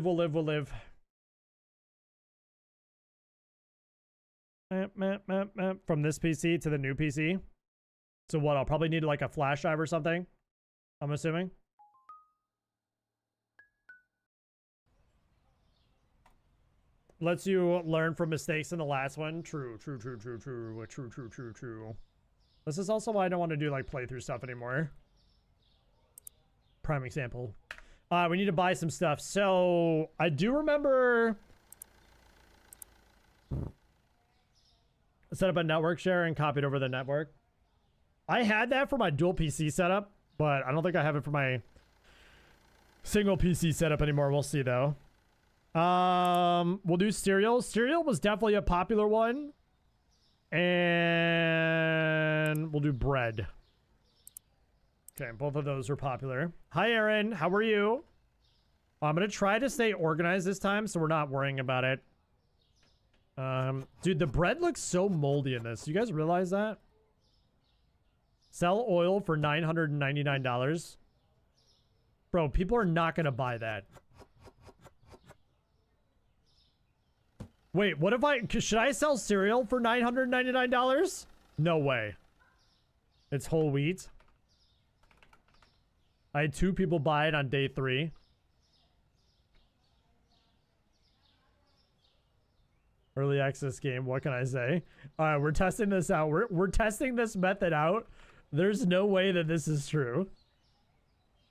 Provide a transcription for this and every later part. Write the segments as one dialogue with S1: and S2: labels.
S1: We'll live, we'll live. From this PC to the new PC. So what, I'll probably need like a flash drive or something, I'm assuming. Lets you learn from mistakes in the last one. True. This is also why I don't want to do like playthrough stuff anymore. Prime example. We need to buy some stuff. So I do remember set up a network share and copied over the network. I had that for my dual PC setup, but I don't think I have it for my single PC setup anymore. We'll see though. We'll do cereal. Cereal was definitely a popular one. And we'll do bread. Okay, both of those are popular. Hi, Aaron. How are you? I'm going to try to stay organized this time, so we're not worrying about it. Dude, the bread looks so moldy in this. You guys realize that? Sell oil for $999. Bro, people are not going to buy that. Wait, what if should I sell cereal for $999? No way. It's whole wheat. I had 2 people buy it on day 3. Early access game, what can I say? Alright, we're testing this out. We're testing this method out. There's no way that this is true.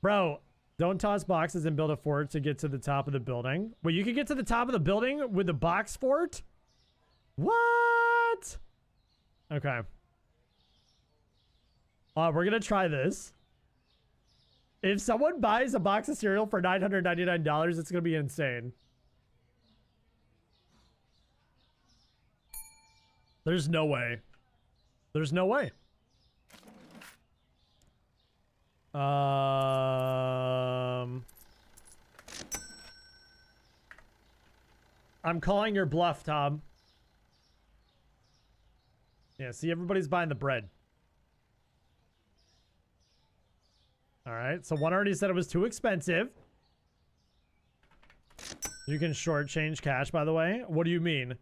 S1: Bro, don't toss boxes and build a fort to get to the top of the building. Wait, you can get to the top of the building with the box fort? What? Okay. We're gonna try this. If someone buys a box of cereal for $999, it's gonna be insane. There's no way. There's no way. I'm calling your bluff, Tom. Yeah, see, everybody's buying the bread. Alright, so one already said it was too expensive. You can shortchange cash, by the way. What do you mean?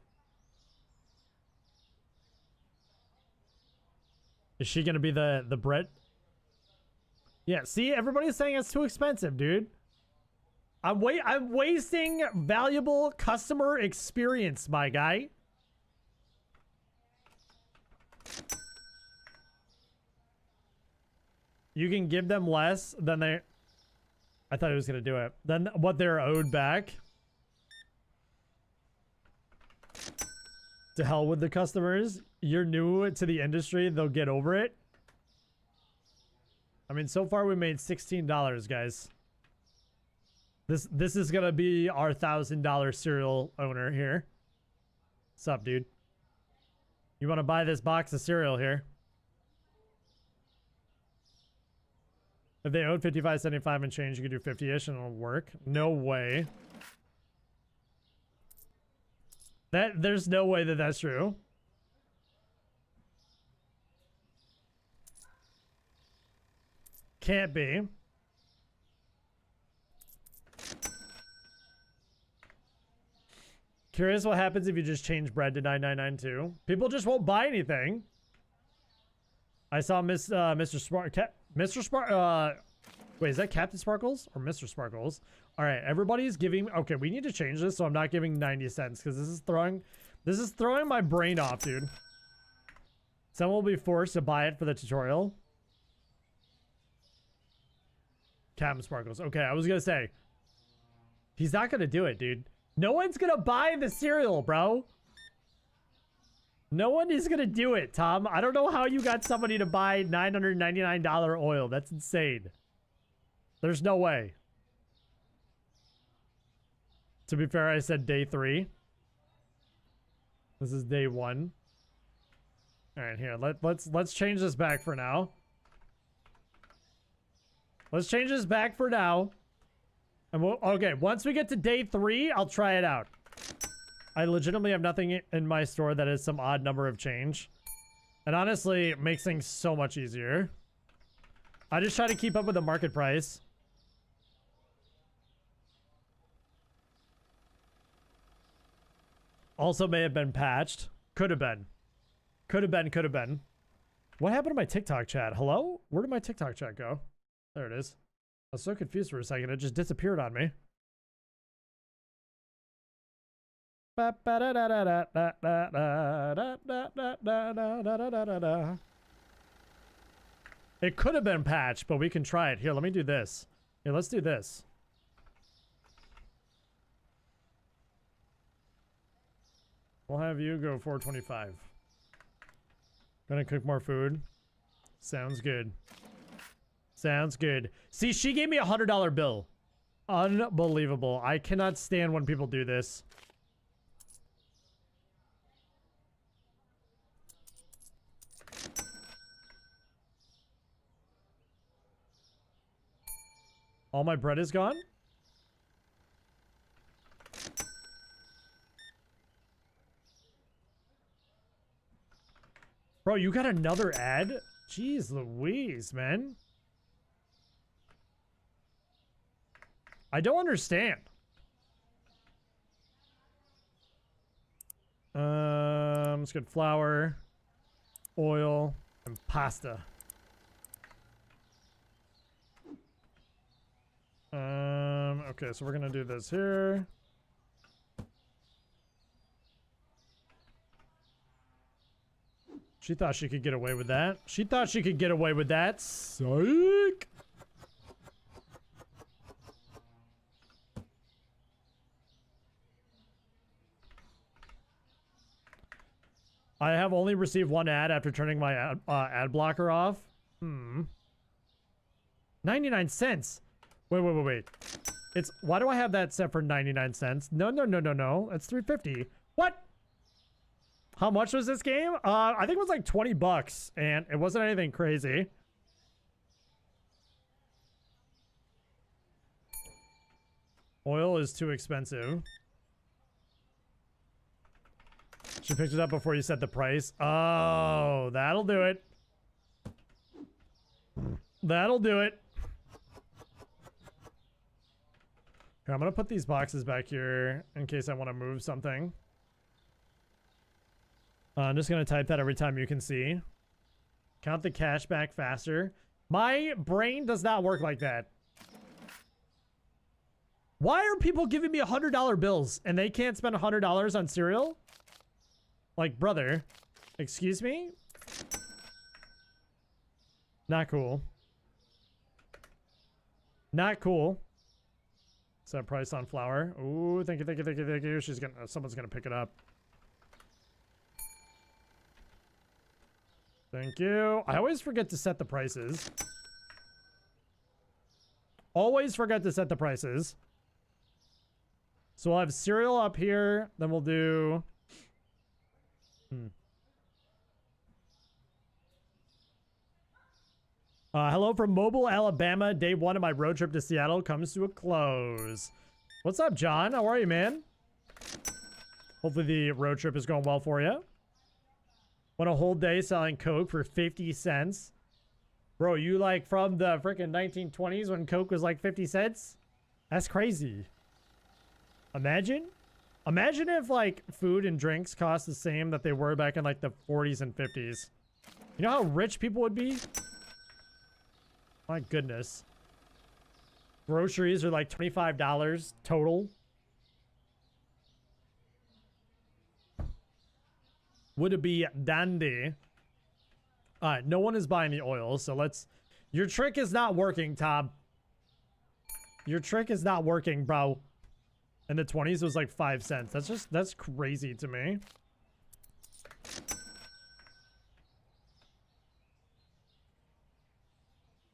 S1: Is she gonna be the bread? Yeah, see, everybody's saying it's too expensive, dude. I'm wasting valuable customer experience, my guy. You can give them less than they... I thought he was gonna do it. Than what they're owed back. To hell with the customers. You're new to the industry, they'll get over it. I mean, so far we made $16, guys. This is gonna be our $1,000 cereal owner here. What's up, dude? You want to buy this box of cereal here? If they owed $55.75 and change, you could do 50-ish and it'll work. No way. There's no way that that's true. Can't be. Curious what happens if you just change bread to $9.992. People just won't buy anything. I saw Mr. Wait, is that Captain Sparkles or Mr. Sparkles? All right, everybody's giving. Okay, we need to change this so I'm not giving 90 cents because this is throwing my brain off, dude. Someone will be forced to buy it for the tutorial. Captain Sparkles. Okay, I was gonna say he's not gonna do it, dude. No one's gonna buy the cereal, bro. No one is gonna do it, Tom. I don't know how you got somebody to buy $999 oil. That's insane. There's no way. To be fair, I said day 3. This is day 1. All right, here. Let's change this back for now. Let's change this back for now. And we'll, okay, once we get to day 3, I'll try it out. I legitimately have nothing in my store that is some odd number of change. And honestly, it makes things so much easier. I just try to keep up with the market price. Also may have been patched. Could have been. Could have been, could have been. What happened to my TikTok chat? Hello? Where did my TikTok chat go? There it is. I was so confused for a second. It just disappeared on me. It could have been patched, but we can try it. Here, let me do this. Here, let's do this. We'll have you go 425. Gonna cook more food. Sounds good. Sounds good. See, she gave me $100 bill. Unbelievable. I cannot stand when people do this. All my bread is gone? Bro, you got another ad? Jeez Louise, man. I don't understand. Let's get flour, oil, and pasta. Okay, so we're gonna do this here. She thought she could get away with that. She thought she could get away with that. Psych! I have only received one ad after turning my ad blocker off. 99 cents. Wait. It's, why do I have that set for 99 cents? No. It's $3.50. What? How much was this game? I think it was like 20 bucks, and it wasn't anything crazy. Oil is too expensive. She picked it up before you set the price. Oh, that'll do it. That'll do it. Okay, I'm gonna put these boxes back here in case I want to move something. I'm just gonna type that every time you can see. Count the cash back faster. My brain does not work like that. Why are people giving me $100 bills and they can't spend $100 on cereal? Like, brother, excuse me? Not cool. Not cool. Set price on flour. Ooh, thank you. She's gonna, someone's gonna pick it up. Thank you. I always forget to set the prices. Always forget to set the prices. So we'll have cereal up here. Then we'll do... hello from Mobile, Alabama. Day 1 of my road trip to Seattle comes to a close. What's up, John? How are you, man? Hopefully the road trip is going well for you. Went a whole day selling Coke for 50 cents. Bro, you like from the freaking 1920s when Coke was like 50 cents? That's crazy. Imagine if like food and drinks cost the same that they were back in like the 40s and 50s. You know how rich people would be? My goodness. Groceries are like $25 total. Would it be dandy? Alright, no one is buying the oil, so let's... Your trick is not working, Tom. Your trick is not working, bro. In the 20s, it was like 5 cents. That's crazy to me.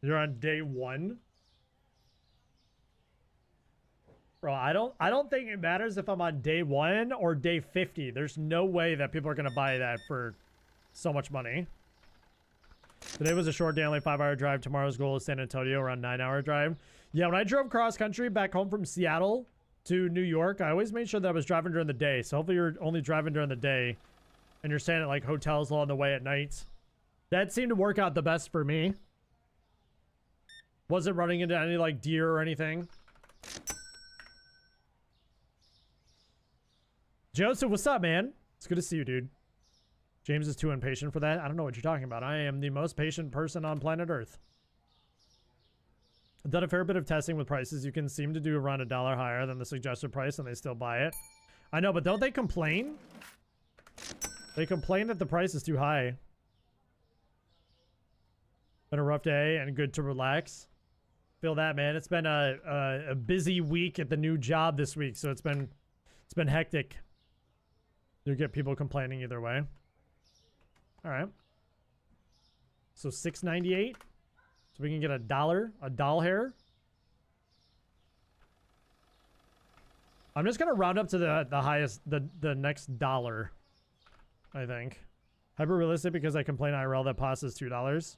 S1: You're on day 1? Bro, I don't think it matters if I'm on day 1 or day 50. There's no way that people are gonna buy that for so much money. Today was a short day, only 5-hour drive. Tomorrow's goal is San Antonio, around 9-hour drive. Yeah, when I drove cross country back home from Seattle to New York, I always made sure that I was driving during the day. So hopefully you're only driving during the day and you're staying at like hotels along the way at night. That seemed to work out the best for me. Wasn't running into any like deer or anything. Joseph, what's up, man? It's good to see you, dude. James is too impatient for that. I don't know what you're talking about. I am the most patient person on planet Earth. I've done a fair bit of testing with prices. You can seem to do around $1 higher than the suggested price and they still buy it. I know, but don't they complain? They complain that the price is too high. Been a rough day and good to relax. Feel that, man. It's been a busy week at the new job this week, so it's been hectic. You get people complaining either way. All right. So $6.98. So we can get a doll hair. I'm just gonna round up to the highest, the next dollar. I think. Hyper realistic because I complain IRL that pasta is $2.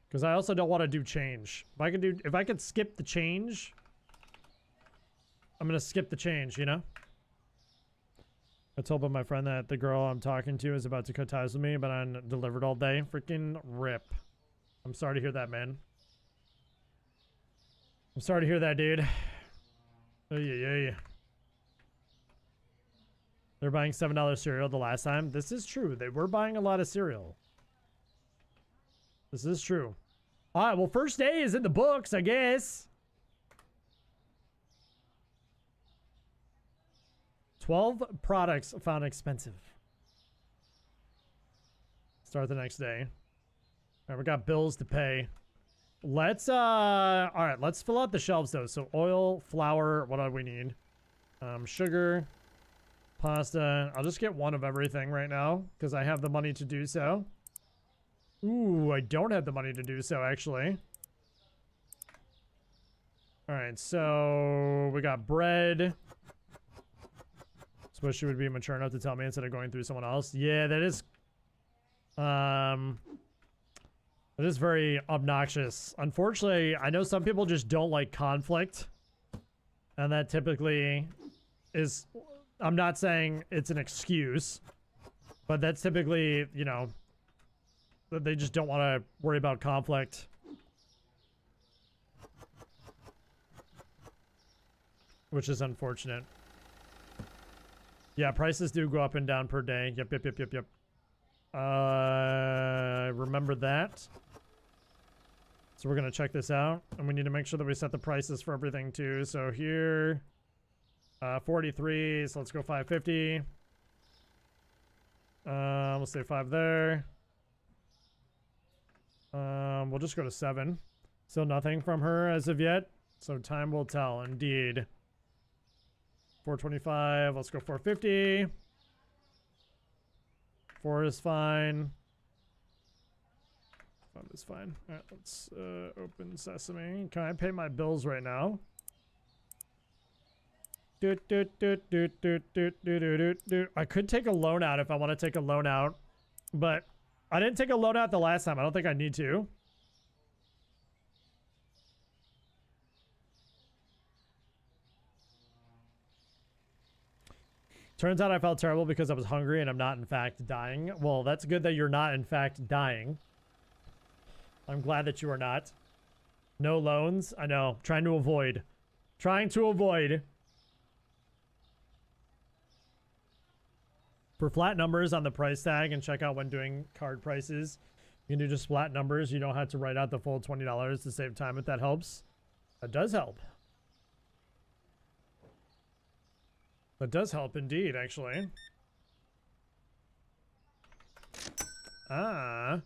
S1: Because I also don't want to do change. If I could skip the change, I'm gonna skip the change, you know? I told my friend that the girl I'm talking to is about to cut ties with me, but I'm delivered all day. Freaking rip. I'm sorry to hear that, man. I'm sorry to hear that, dude. Yeah. They're buying $7 cereal the last time. This is true. They were buying a lot of cereal. This is true. All right, well, first day is in the books, I guess. 12 products found expensive. Start the next day. All right, we got bills to pay. Let's, all right, let's fill out the shelves, though. So oil, flour, what do we need? Sugar, pasta. I'll just get one of everything right now because I have the money to do so. Ooh, I don't have the money to do so, actually. All right, so we got bread. Suppose she would be mature enough to tell me instead of going through someone else. Yeah, that is very obnoxious. Unfortunately, I know some people just don't like conflict. And that typically is, I'm not saying it's an excuse, but that's typically, you know, they just don't want to worry about conflict. Which is unfortunate. Yeah, prices do go up and down per day. Yep. Remember that. So we're going to check this out. And we need to make sure that we set the prices for everything too. So here, 43. So let's go 550. We'll say 5 there. We'll just go to 7. Still nothing from her as of yet. So time will tell, indeed. 425. Let's go 450. 4 is fine. 5 is fine. All right, let's open Sesame. Can I pay my bills right now? I could take a loan out if I want to take a loan out, but I didn't take a loan out the last time. I don't think I need to. Turns out I felt terrible because I was hungry and I'm not in fact dying. Well, that's good that you're not in fact dying. I'm glad that you are not. No loans. I know. Trying to avoid. For flat numbers on the price tag and check out when doing card prices. You can do just flat numbers. You don't have to write out the full $20 to save time if that helps. That does help. That does help indeed, actually. Ah.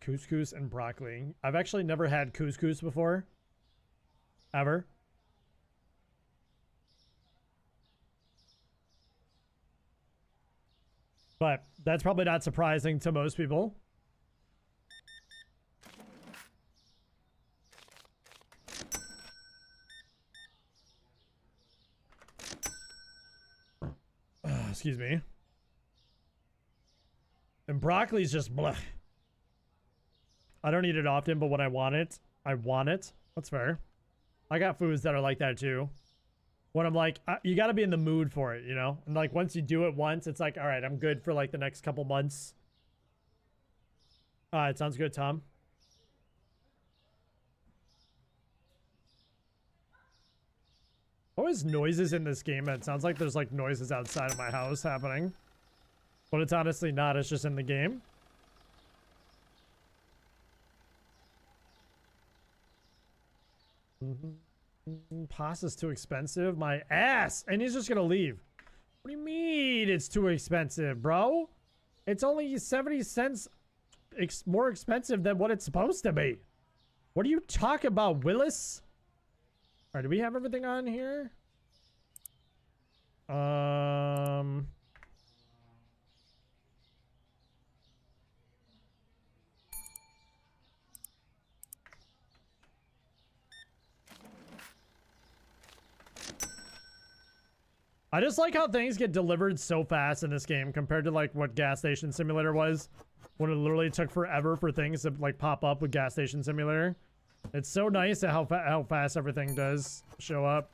S1: Couscous and broccoli. I've actually never had couscous before. Ever. But that's probably not surprising to most people. Excuse me. And broccoli's just bleh. I don't eat it often, but when I want it, I want it. That's fair. I got foods that are like that too. when I'm like, you got to be in the mood for it, you know? And like once you do it once, it's like, all right, I'm good for like the next couple months. All right, sounds good, Tom. Always noises in this game. It sounds like there's like noises outside of my house happening. But it's honestly not. It's just in the game. Pasta's too expensive. My ass. And he's just gonna leave. What do you mean it's too expensive, bro? It's only 70 cents more expensive than what it's supposed to be. What are you talking about, Willis? All right, do we have everything on here? I just like how things get delivered so fast in this game compared to like what Gas Station Simulator was, when it literally took forever for things to like pop up with Gas Station Simulator. It's so nice at how fast everything does show up.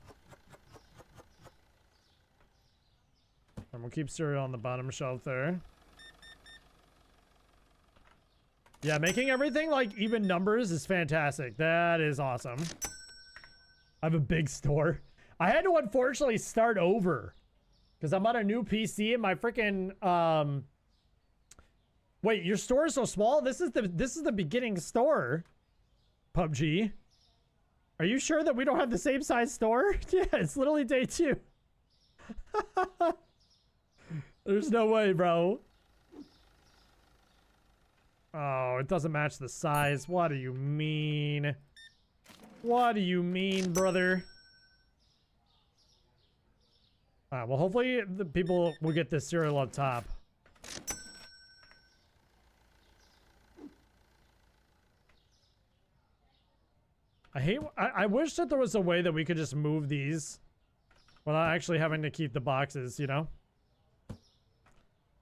S1: And we'll keep cereal on the bottom shelf there. Yeah, making everything like even numbers is fantastic. That is awesome. I have a big store. I had to unfortunately start over because I'm on a new PC and my freaking wait, your store is so small? This is the beginning store. PUBG. Are you sure that we don't have the same size store? Yeah, it's literally day 2. There's no way, bro. Oh, it doesn't match the size. What do you mean? What do you mean, brother? Alright, well, hopefully the people will get this cereal up top. I wish that there was a way that we could just move these without actually having to keep the boxes, you know?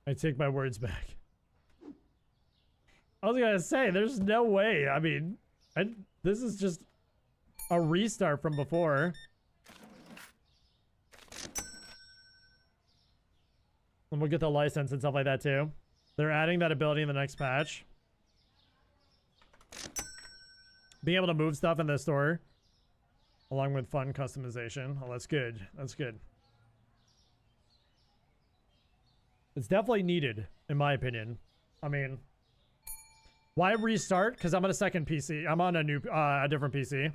S1: I take my words back. I was gonna say, there's no way. I mean, this is just a restart from before. And we'll get the license and stuff like that too. They're adding that ability in the next patch. Being able to move stuff in the store along with fun customization. Oh, that's good. That's good. It's definitely needed, in my opinion. I mean, why restart? Because I'm on a second PC. I'm on a new, a different PC.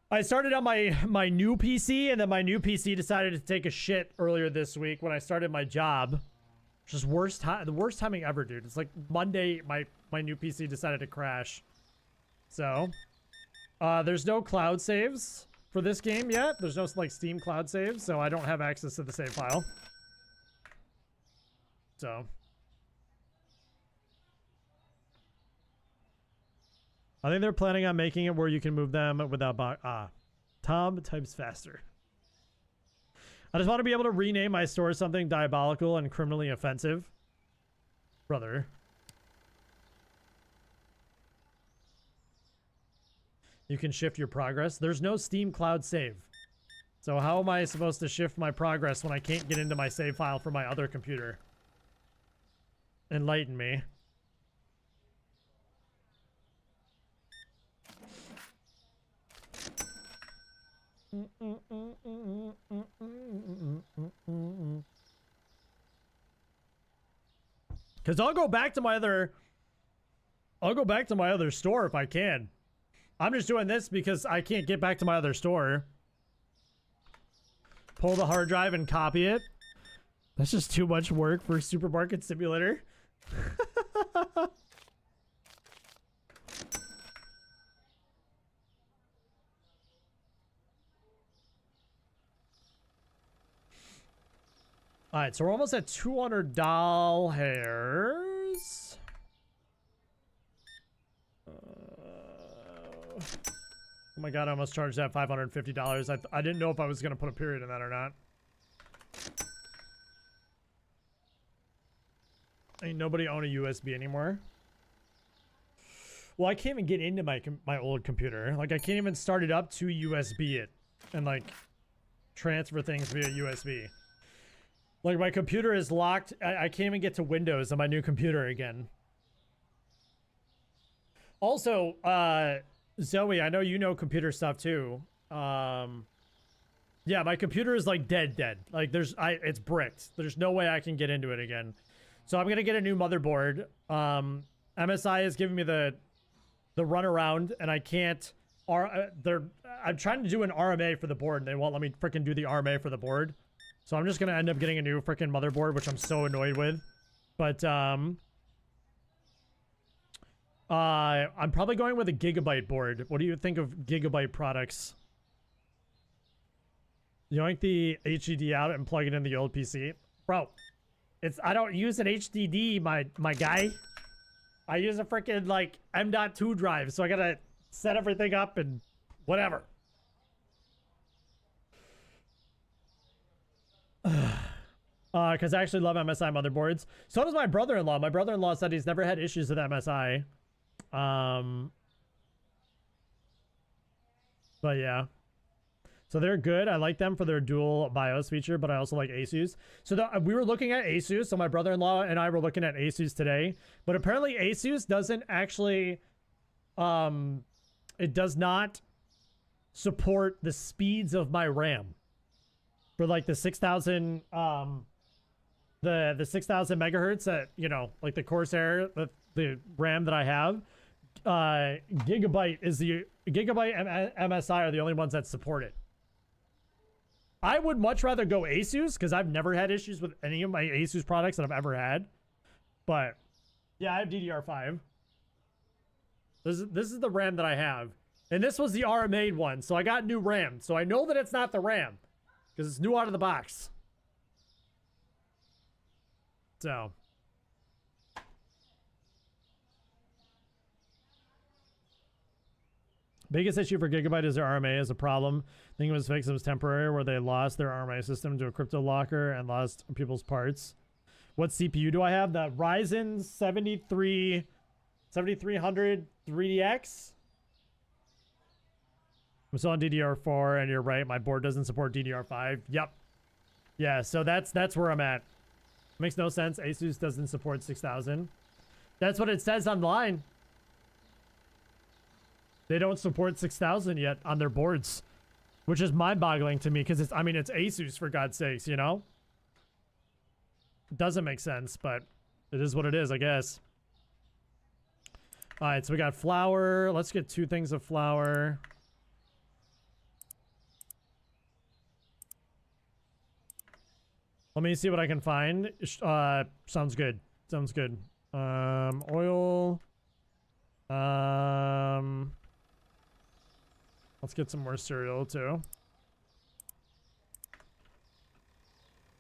S1: I started on my new PC, and then my new PC decided to take a shit earlier this week when I started my job. Just the worst timing ever, dude. It's like Monday, my new PC decided to crash. So, there's no cloud saves for this game yet. There's no like Steam cloud saves, so I don't have access to the save file. So, I think they're planning on making it where you can move them without Tom types faster. I just want to be able to rename my store something diabolical and criminally offensive. Brother. You can shift your progress. There's no Steam Cloud save. So how am I supposed to shift my progress when I can't get into my save file for my other computer? Enlighten me. Because I'll go back to my other store if I can. I'm just doing this because I can't get back to my other store. Pull the hard drive and copy it. That's just too much work for Supermarket Simulator. Alright, so we're almost at 200 doll hairs. Oh my god, I almost charged that $550. I didn't know if I was going to put a period in that or not. Ain't nobody own a USB anymore. Well, I can't even get into my old computer. Like, I can't even start it up to USB it. And, like, transfer things via USB. Like my computer is locked. I can't even get to Windows on my new computer again. Also, Zoe, I know you know computer stuff too. Yeah, my computer is like dead. Like it's bricked. There's no way I can get into it again. So I'm gonna get a new motherboard. MSI is giving me the runaround, and I can't. I'm trying to do an RMA for the board, and they won't let me freaking do the RMA for the board. So I'm just gonna end up getting a new freaking motherboard, which I'm so annoyed with. But I'm probably going with a Gigabyte board. What do you think of Gigabyte products? Yoink the HDD out and plug it in the old PC, bro. I don't use an HDD, my guy. I use a freaking like M.2 drive, so I gotta set everything up and whatever. Because I actually love MSI motherboards. So does my brother-in-law. My brother-in-law said he's never had issues with MSI. But yeah. So they're good. I like them for their dual BIOS feature, but I also like Asus. So we were looking at Asus. So my brother-in-law and I were looking at Asus today. But apparently Asus doesn't actually... it does not support the speeds of my RAM. For like the 6,000... the 6,000 megahertz that, you know, like the Corsair, the RAM that I have, Gigabyte and MSI are the only ones that support it. I would much rather go Asus because I've never had issues with any of my Asus products that I've ever had. But yeah, I have DDR5. This is the RAM that I have. And this was the RMA one, so I got new RAM. So I know that it's not the RAM because it's new out of the box. So biggest issue for Gigabyte is their RMA is a problem. I think it was fixed. It was temporary where they lost their RMA system to a crypto locker and lost people's parts. What CPU do I have? The Ryzen 7300 3DX. I'm still on DDR4, and you're right. My board doesn't support DDR5. Yep. Yeah, so that's where I'm at. Makes no sense. Asus doesn't support 6,000. That's what it says online. They don't support 6,000 yet on their boards, which is mind-boggling to me because it's Asus, for God's sakes, you know? It doesn't make sense, but it is what it is, I guess. All right, so we got flour. Let's get 2 things of flour. Let me see what I can find. Sounds good. Sounds good. Oil. Let's get some more cereal too.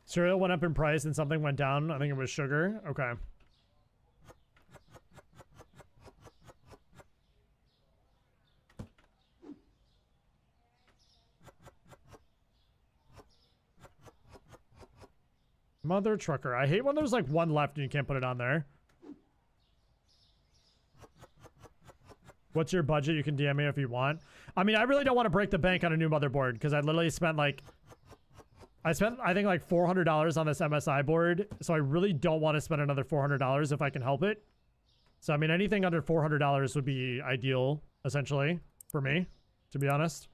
S1: Cereal went up in price and something went down. I think it was sugar. Okay. Mother trucker. I hate when there's like one left and you can't put it on there. What's your budget? You can DM me if you want. I mean, I really don't want to break the bank on a new motherboard because I literally spent like... I think like $400 on this MSI board. So I really don't want to spend another $400 if I can help it. So I mean, anything under $400 would be ideal, essentially, for me, to be honest.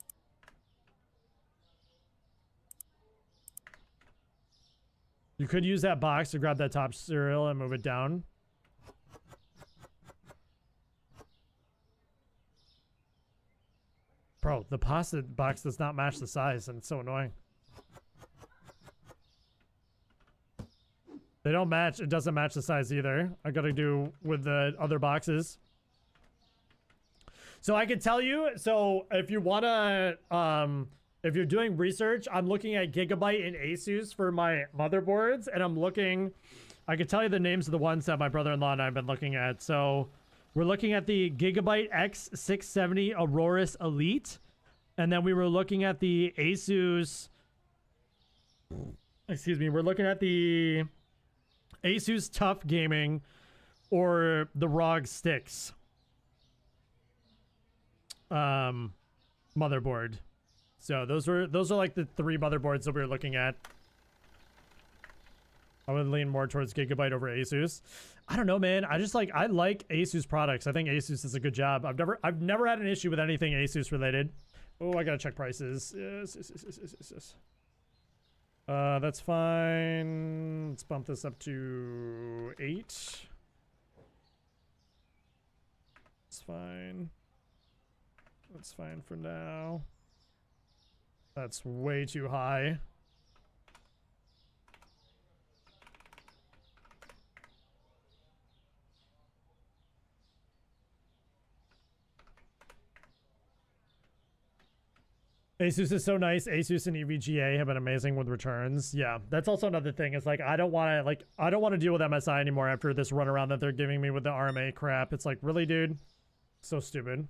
S1: You could use that box to grab that top cereal and move it down. Bro, the pasta box does not match the size, and it's so annoying. They don't match. It doesn't match the size either. I gotta do with the other boxes. So I can tell you, so if you wanna, if you're doing research, I'm looking at Gigabyte and Asus for my motherboards, and I'm looking, I can tell you the names of the ones that my brother-in-law and I have been looking at. So we're looking at the Gigabyte X670 Aorus Elite, and then we were looking at the Asus, excuse me, we're looking at the Asus Tough Gaming or the ROG Strix motherboard. So those are like the 3 motherboards that we were looking at. I would lean more towards Gigabyte over Asus. I don't know, man. I like Asus products. I think Asus does a good job. I've never had an issue with anything Asus related. Oh, I gotta check prices. Yes. That's fine. Let's bump this up to 8. It's fine. That's fine for now. That's way too high. Asus is so nice. Asus and EVGA have been amazing with returns. Yeah, that's also another thing. It's like I don't want to deal with MSI anymore after this runaround that they're giving me with the RMA crap. It's like, really, dude? So stupid.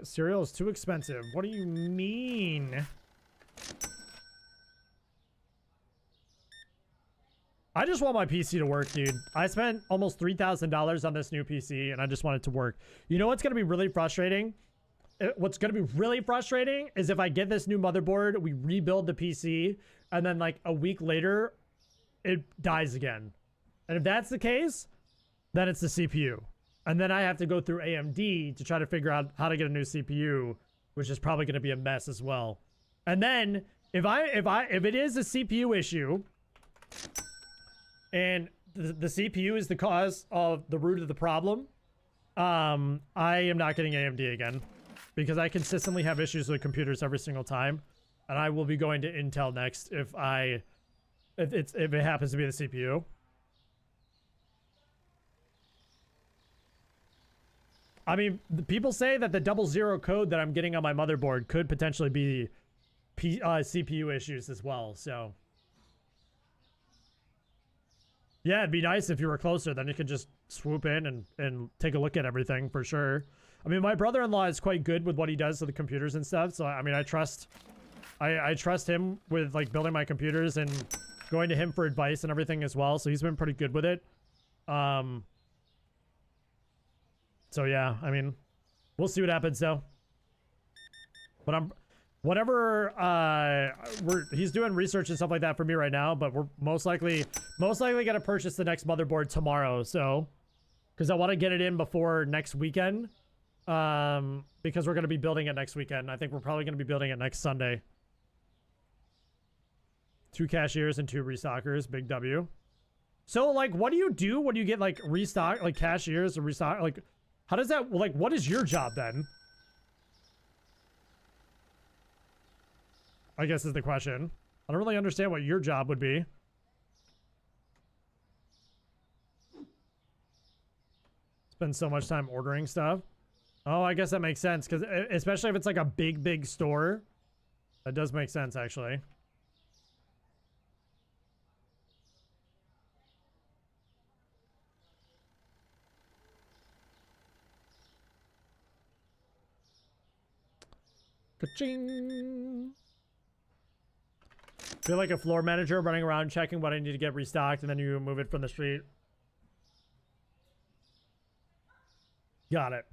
S1: Cereal is too expensive. What do you mean? I just want my PC to work, dude. I spent almost $3,000 on this new PC, and I just want it to work. You know what's going to be really frustrating? What's going to be really frustrating is if I get this new motherboard, we rebuild the PC, and then like a week later, it dies again. And if that's the case, then it's the CPU. And then I have to go through AMD to try to figure out how to get a new CPU, which is probably going to be a mess as well. And then if it is a CPU issue, and the CPU is the cause of the root of the problem, I am not getting AMD again, because I consistently have issues with computers every single time, and I will be going to Intel next if it happens to be the CPU. I mean, people say that the 00 code that I'm getting on my motherboard could potentially be CPU issues as well, so. Yeah, it'd be nice if you were closer, then you could just swoop in and take a look at everything for sure. I mean, my brother-in-law is quite good with what he does to the computers and stuff, so I mean, I trust him with like building my computers and going to him for advice and everything as well, so he's been pretty good with it. So yeah, I mean, we'll see what happens though. But he's doing research and stuff like that for me right now, but we're most likely gonna purchase the next motherboard tomorrow, so because I want to get it in before next weekend, because we're gonna be building it next weekend. I think we're probably gonna be building it next Sunday. 2 cashiers and 2 restockers, big W. So like, what do you do when you get like restock, like cashiers and restock? Like, how does that, like, what is your job then? I guess is the question. I don't really understand what your job would be. Spend so much time ordering stuff. Oh, I guess that makes sense, because especially if it's like a big store, that does make sense actually. Ka-ching! Feel like a floor manager running around checking what I need to get restocked, and then you move it from the street. Got it.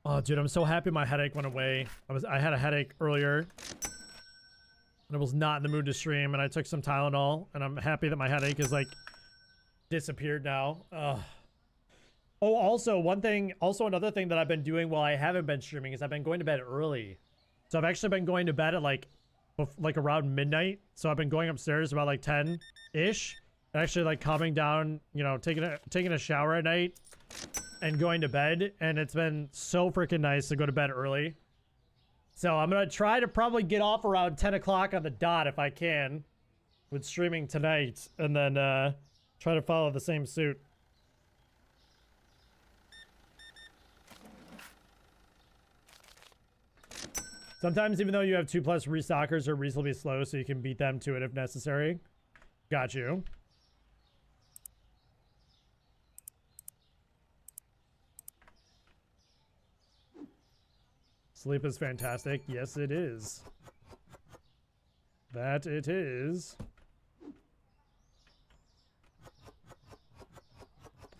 S1: Oh, dude, I'm so happy my headache went away. I had a headache earlier, and I was not in the mood to stream, and I took some Tylenol, and I'm happy that my headache is like disappeared now. Ugh. Oh, also another thing that I've been doing while I haven't been streaming is I've been going to bed early. So I've actually been going to bed at like around midnight. So I've been going upstairs about like 10-ish, and actually like calming down, you know, taking a shower at night and going to bed. And it's been so freaking nice to go to bed early. So I'm going to try to probably get off around 10 o'clock on the dot if I can with streaming tonight, and then try to follow the same suit. Sometimes even though you have 2+ restockers are reasonably slow, so you can beat them to it if necessary. Got you. Sleep is fantastic. Yes, it is. That it is.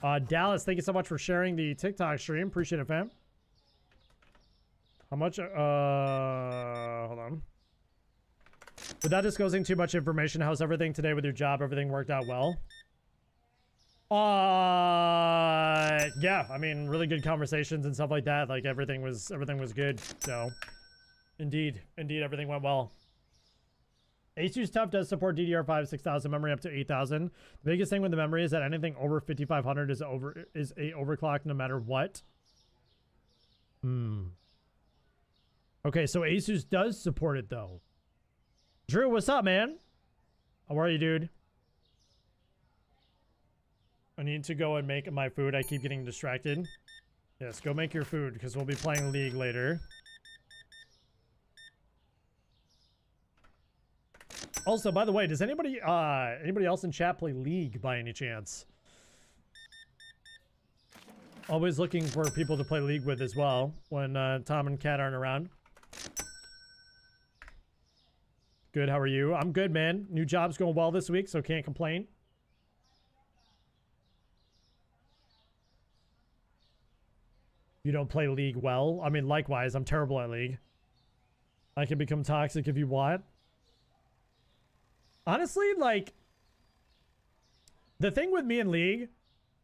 S1: Dallas, thank you so much for sharing the TikTok stream. Appreciate it, fam. How much? Hold on. Without disclosing too much information, how's everything today with your job? Everything worked out well? Yeah, I mean, really good conversations and stuff like that. Like everything was good. So, indeed, everything went well. Asus TUF does support DDR5 6000 memory up to 8000. The biggest thing with the memory is that anything over 5500 is a overclock no matter what. Okay, so Asus does support it though. Drew, what's up, man? How are you, dude? I need to go and make my food. I keep getting distracted. Yes, go make your food because we'll be playing League later. Also, by the way, does anybody else in chat play League by any chance? Always looking for people to play League with as well when Tom and Kat aren't around. Good, how are you? I'm good, man. New job's going well this week, so can't complain. You don't play League well? I mean, likewise, I'm terrible at League. I can become toxic if you want. Honestly, like, the thing with me in League,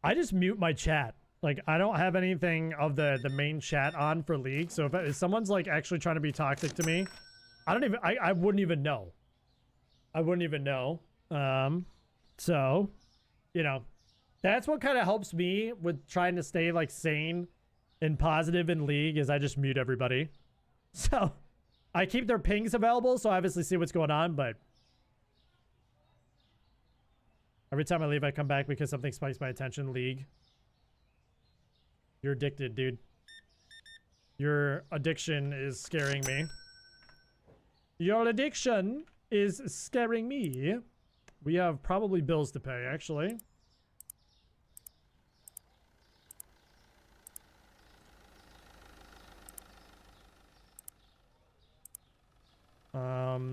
S1: I just mute my chat. Like, I don't have anything of the main chat on for League, so if someone's, like, actually trying to be toxic to me, I wouldn't even know. I wouldn't even know. So, you know, that's what kind of helps me with trying to stay, like, sane and positive in League is I just mute everybody. So, I keep their pings available, so I obviously see what's going on, but every time I leave, I come back because something spikes my attention. League. You're addicted, dude. Your addiction is scaring me. Your addiction is scaring me. We have probably bills to pay, actually.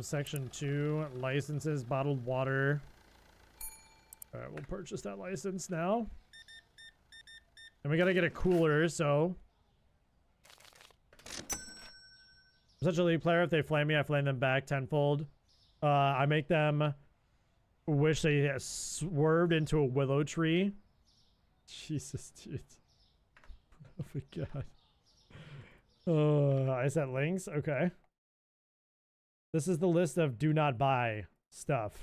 S1: Section 2, licenses, bottled water. All right, we'll purchase that license now. And we gotta get a cooler, so. I'm such a League player. If they flame me, I flame them back tenfold. I make them wish they swerved into a willow tree. Jesus, dude. Oh my god. I sent links? Okay. This is the list of do not buy stuff.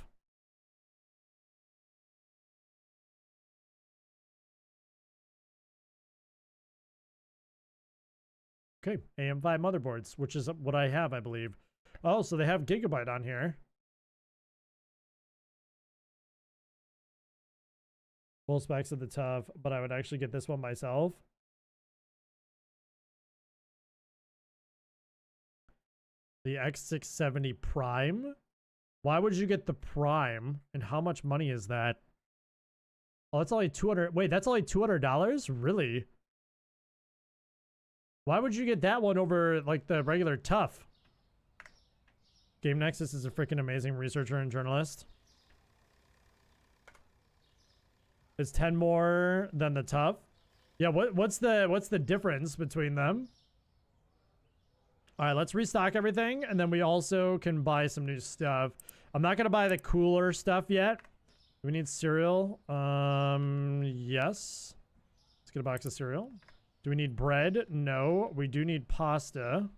S1: Okay, AM5 motherboards, which is what I have, I believe. Oh, so they have Gigabyte on here. Full specs of the TUF, but I would actually get this one myself. The X670 Prime? Why would you get the Prime? And how much money is that? Oh, that's only 200. Wait, that's only $200? Really? Why would you get that one over, like, the regular TUF? Game Nexus is a freaking amazing researcher and journalist. It's 10 more than the TUF. Yeah, what's the difference between them? All right, let's restock everything, and then we also can buy some new stuff. I'm not gonna buy the cooler stuff yet. Do we need cereal? Yes. Let's get a box of cereal. Do we need bread? No. We do need pasta.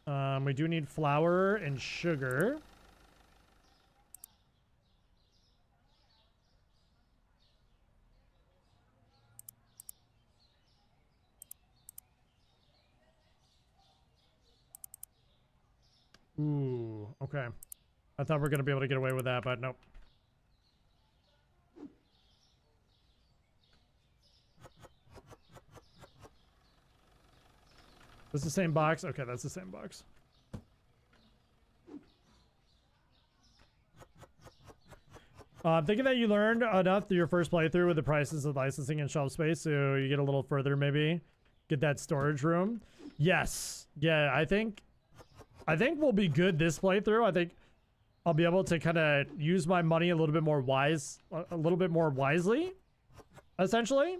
S1: We do need flour and sugar. Ooh, okay. I thought we were going to be able to get away with that, but nope. This the same box? Okay, that's the same box. I'm thinking that you learned enough through your first playthrough with the prices of licensing and shelf space, so you get a little further maybe. Get that storage room. Yes. Yeah, I think we'll be good this playthrough. I think I'll be able to kind of use my money a little bit more wisely, essentially.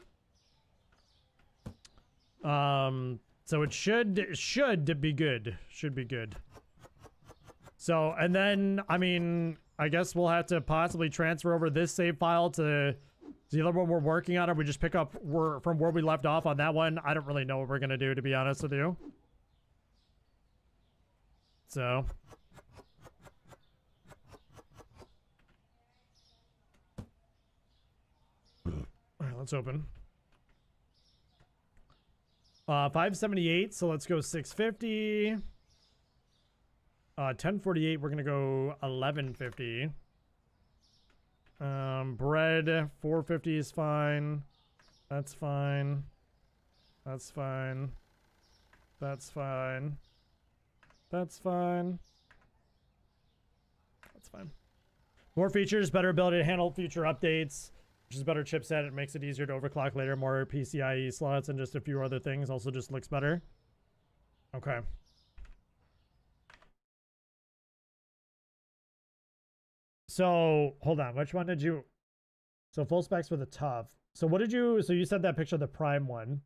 S1: So it should be good. Should be good. So, and then, I mean, I guess we'll have to possibly transfer over this save file to the other one we're working on, or we just pick up from where we left off on that one. I don't really know what we're gonna do, to be honest with you. So. Alright, let's open. 578, so let's go 650. 1048, we're gonna go 1150. Bread 450 is fine. That's fine. That's fine. That's fine. That's fine. That's fine. More features, better ability to handle future updates, which is a better chipset. It makes it easier to overclock later. More PCIe slots and just a few other things. Also just looks better. Okay. So hold on, which one did you? So full specs with a tough. So what did you? So you said that picture of the Prime one.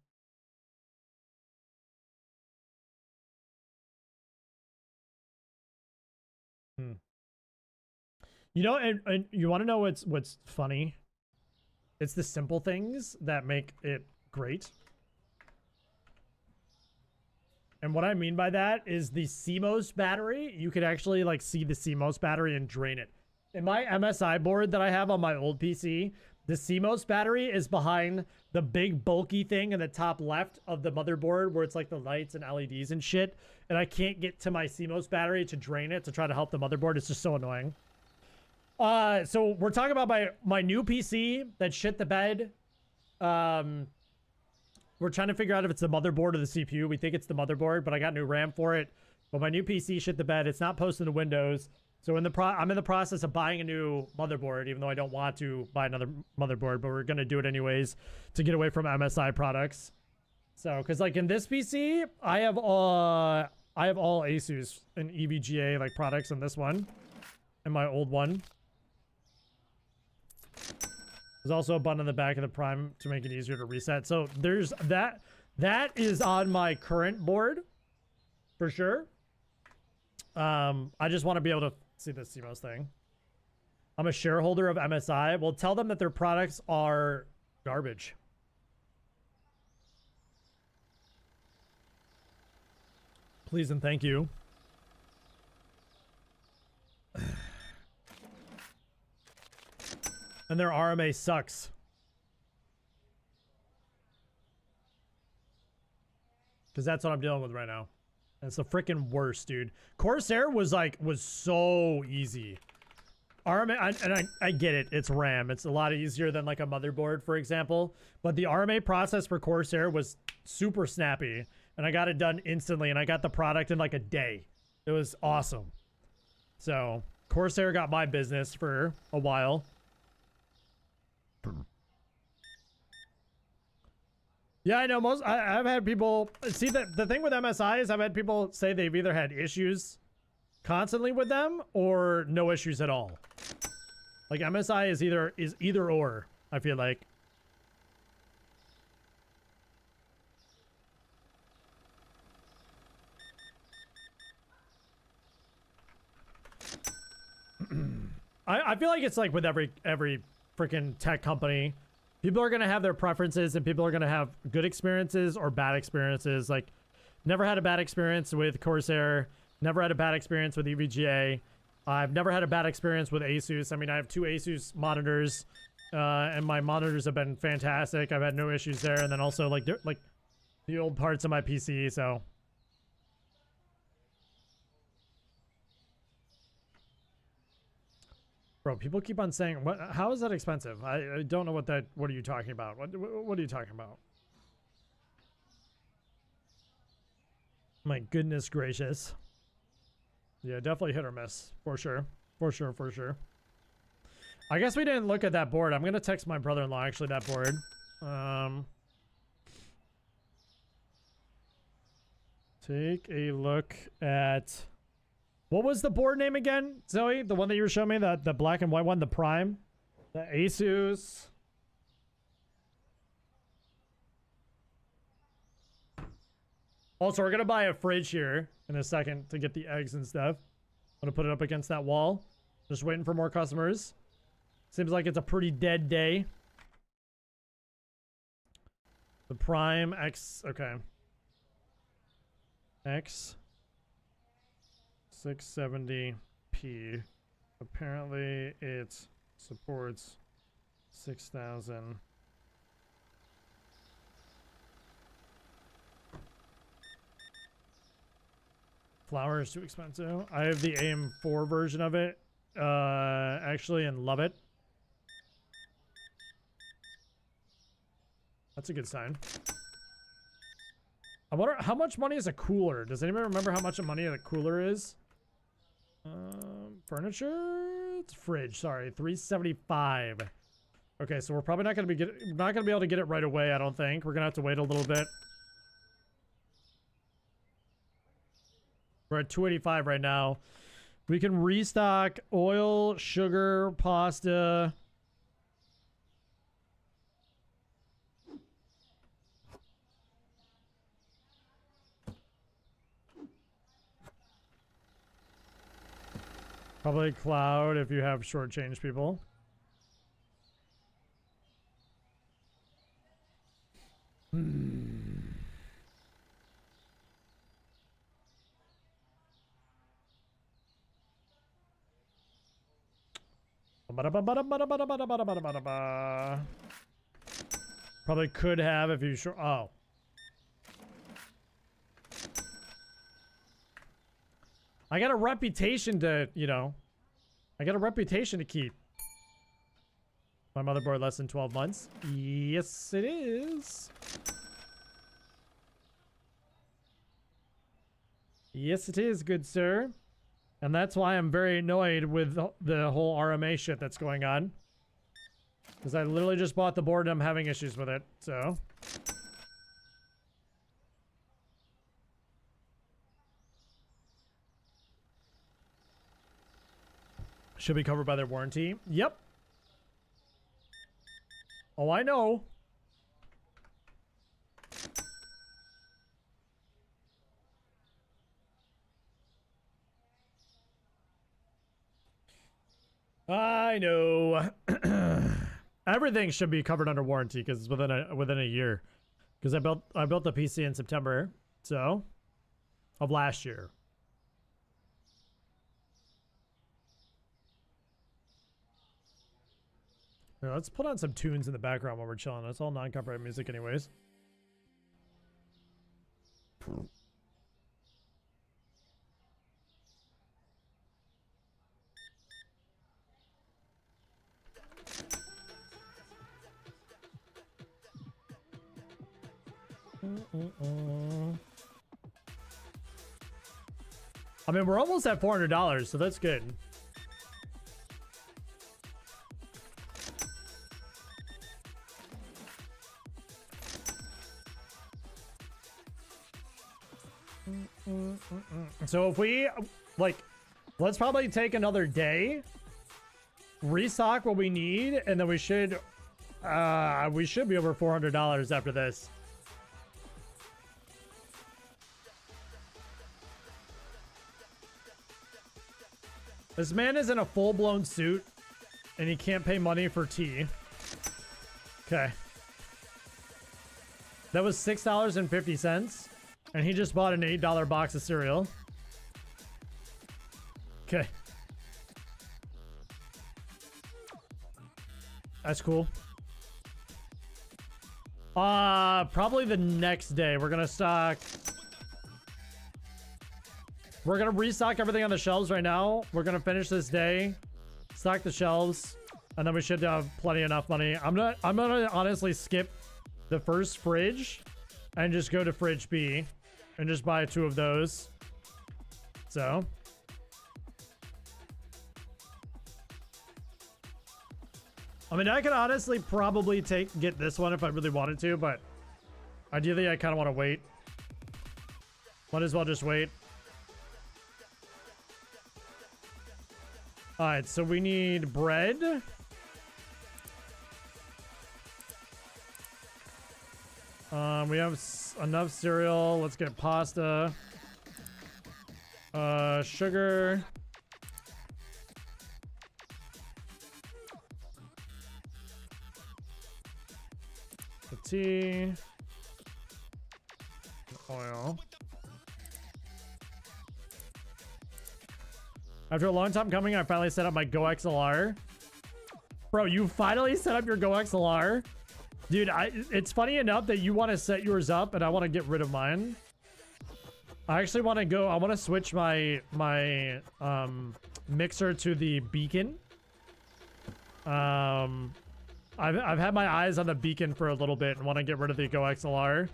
S1: You know, and you want to know what's funny? It's the simple things that make it great. And what I mean by that is the CMOS battery. You could actually like see the CMOS battery and drain it. In my MSI board that I have on my old PC, the CMOS battery is behind the big bulky thing in the top left of the motherboard where it's like the lights and LEDs and shit. And I can't get to my CMOS battery to drain it to try to help the motherboard. It's just so annoying. So we're talking about my new PC that shit the bed. We're trying to figure out if it's the motherboard or the CPU. We think it's the motherboard, but I got new RAM for it. But my new PC shit the bed. It's not posted to Windows. So I'm in the process of buying a new motherboard, even though I don't want to buy another motherboard, but we're going to do it anyways to get away from MSI products. So, cause like in this PC, I have all Asus and EVGA like products in this one and my old one. There's also a button on the back of the Prime to make it easier to reset. So there's that is on my current board for sure. I just want to be able to see the CMOS thing. I'm a shareholder of MSI. Well, tell them that their products are garbage. Please and thank you. And their RMA sucks. Because that's what I'm dealing with right now. And it's the freaking worst, dude. Corsair was so easy. RMA, I get it. It's RAM. It's a lot easier than like a motherboard, for example. But the RMA process for Corsair was super snappy. And I got it done instantly. And I got the product in like a day. It was awesome. So Corsair got my business for a while. Yeah, I know I've had people see that the thing with MSI is I've had people say they've either had issues constantly with them or no issues at all. Like MSI is either or, I feel like. I feel like it's like with every freaking tech company. People are going to have their preferences and people are going to have good experiences or bad experiences. Like, never had a bad experience with Corsair. Never had a bad experience with EVGA. I've never had a bad experience with Asus. I mean, I have 2 Asus monitors, and my monitors have been fantastic. I've had no issues there. And then also, like the old parts of my PC, so... Bro, people keep on saying, "What? How is that expensive?" I don't know what are you talking about? What are you talking about? My goodness gracious. Yeah, definitely hit or miss. For sure. For sure, for sure. I guess we didn't look at that board. I'm going to text my brother-in-law, actually, that board. Take a look at What was the board name again, Zoe? The one that you were showing me, the black and white one, the Prime? The Asus. Also, we're going to buy a fridge here in a second to get the eggs and stuff. I'm going to put it up against that wall. Just waiting for more customers. Seems like it's a pretty dead day. The Prime X, okay. X 670p. Apparently it supports 6,000. Flour is too expensive. I have the AM4 version of it, actually, and love it. That's a good sign. I wonder how much money is a cooler. Does anybody remember how much money a cooler is? Furniture, it's fridge. Sorry, 375. Okay, so we're probably not gonna be able to get it right away. I don't think we're gonna have to wait a little bit. We're at 285 right now. We can restock oil, sugar, pasta. Probably cloud if you have shortchanged people. Probably could have if you sure. Oh. I got a reputation to, you know, I got a reputation to keep. My motherboard less than 12 months. Yes, it is. Yes, it is, good sir. And that's why I'm very annoyed with the whole RMA shit that's going on. Because I literally just bought the board and I'm having issues with it, so. Should be covered by their warranty. Yep. Oh, I know. I know. Everything should be covered under warranty because it's within a year. Because I built the PC in September, so of last year. Now, let's put on some tunes in the background while we're chilling. It's all non-copyright music anyways. I mean, we're almost at $400, so that's good. So if we, like, let's probably take another day, restock what we need, and then we should be over $400 after this. This man is in a full-blown suit, and he can't pay money for tea. Okay. That was $6.50, and he just bought an $8 box of cereal. Okay. That's cool. Probably the next day. We're gonna stock... We're gonna restock everything on the shelves right now. We're gonna finish this day, stock the shelves, and then we should have plenty enough money. I'm gonna honestly skip the first fridge and just go to fridge B and just buy 2 of those. So I mean, I could honestly probably get this one if I really wanted to, but ideally I kind of want to wait. Might as well just wait. All right, so we need bread. We have enough cereal. Let's get pasta. Sugar. The tea. Oil. After a long time coming, I finally set up my Go XLR. Bro, you finally set up your Go XLR? Dude, it's funny enough that you want to set yours up and I want to get rid of mine. I actually want to go, I want to switch my mixer to the Beacon. I've had my eyes on the Beacon for a little bit and want to get rid of the Go XLR.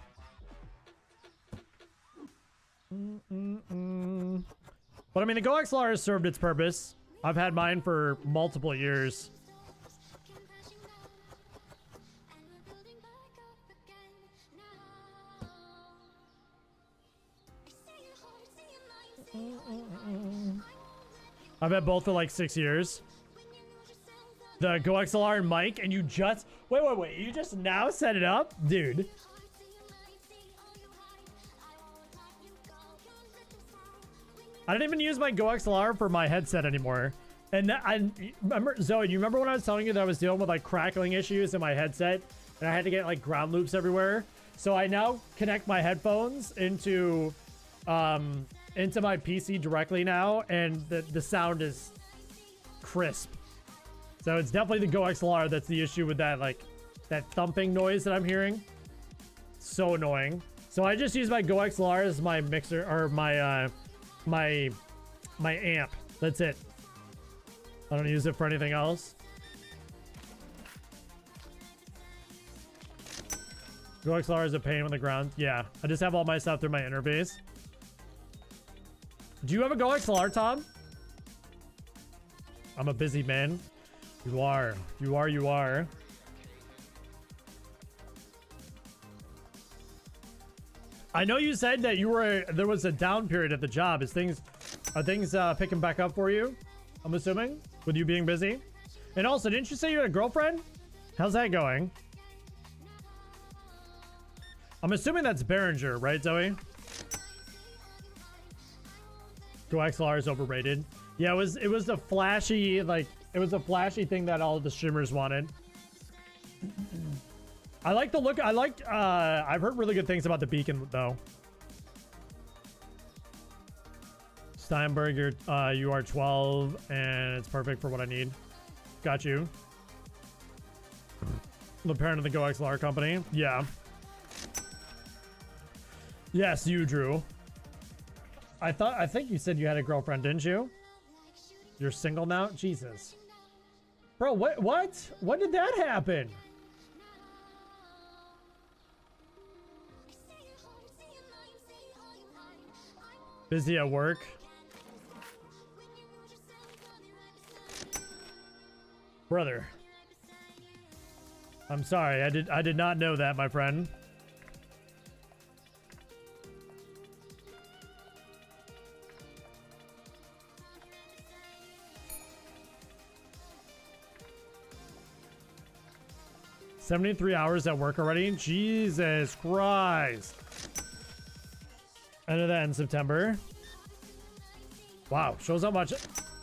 S1: But I mean, the Go XLR has served its purpose. I've had mine for multiple years. I've had both for like 6 years. The Go XLR and mic, and you just... Wait. You just now set it up? Dude. I didn't even use my Go XLR for my headset anymore. And I remember, Zoe, you remember when I was telling you that I was dealing with like crackling issues in my headset? And I had to get like ground loops everywhere. So I now connect my headphones into my PC directly now, and the sound is crisp. So it's definitely the Go XLR that's the issue with that, like, that thumping noise that I'm hearing. So annoying. So I just use my Go XLR as my mixer, or my amp. That's it. I don't use it for anything else. Go XLR is a pain on the ground. Yeah, I just have all my stuff through my interface. Do you have a Go XLR, Tom? I'm a busy man. You are. I know you said that there was a down period at the job. Are things picking back up for you? I'm assuming, with you being busy. And also, didn't you say you had a girlfriend? How's that going? I'm assuming that's Behringer, right, Zoe? Go XLR is overrated. Yeah, it was a flashy, like, it was a flashy thing that all the streamers wanted. I like the look. I've heard really good things about the Beacon though. Steinberg, you are 12 and it's perfect for what I need. Got you. The parent of the Go XLR company. Yeah. Yes, you, Drew. I think you said you had a girlfriend, didn't you? You're single now? Jesus. Bro, what? When did that happen? Busy at work. Brother. I'm sorry. I did not know that, my friend. $73 hours at work already? Jesus Christ. End of that in September. Wow, shows how much...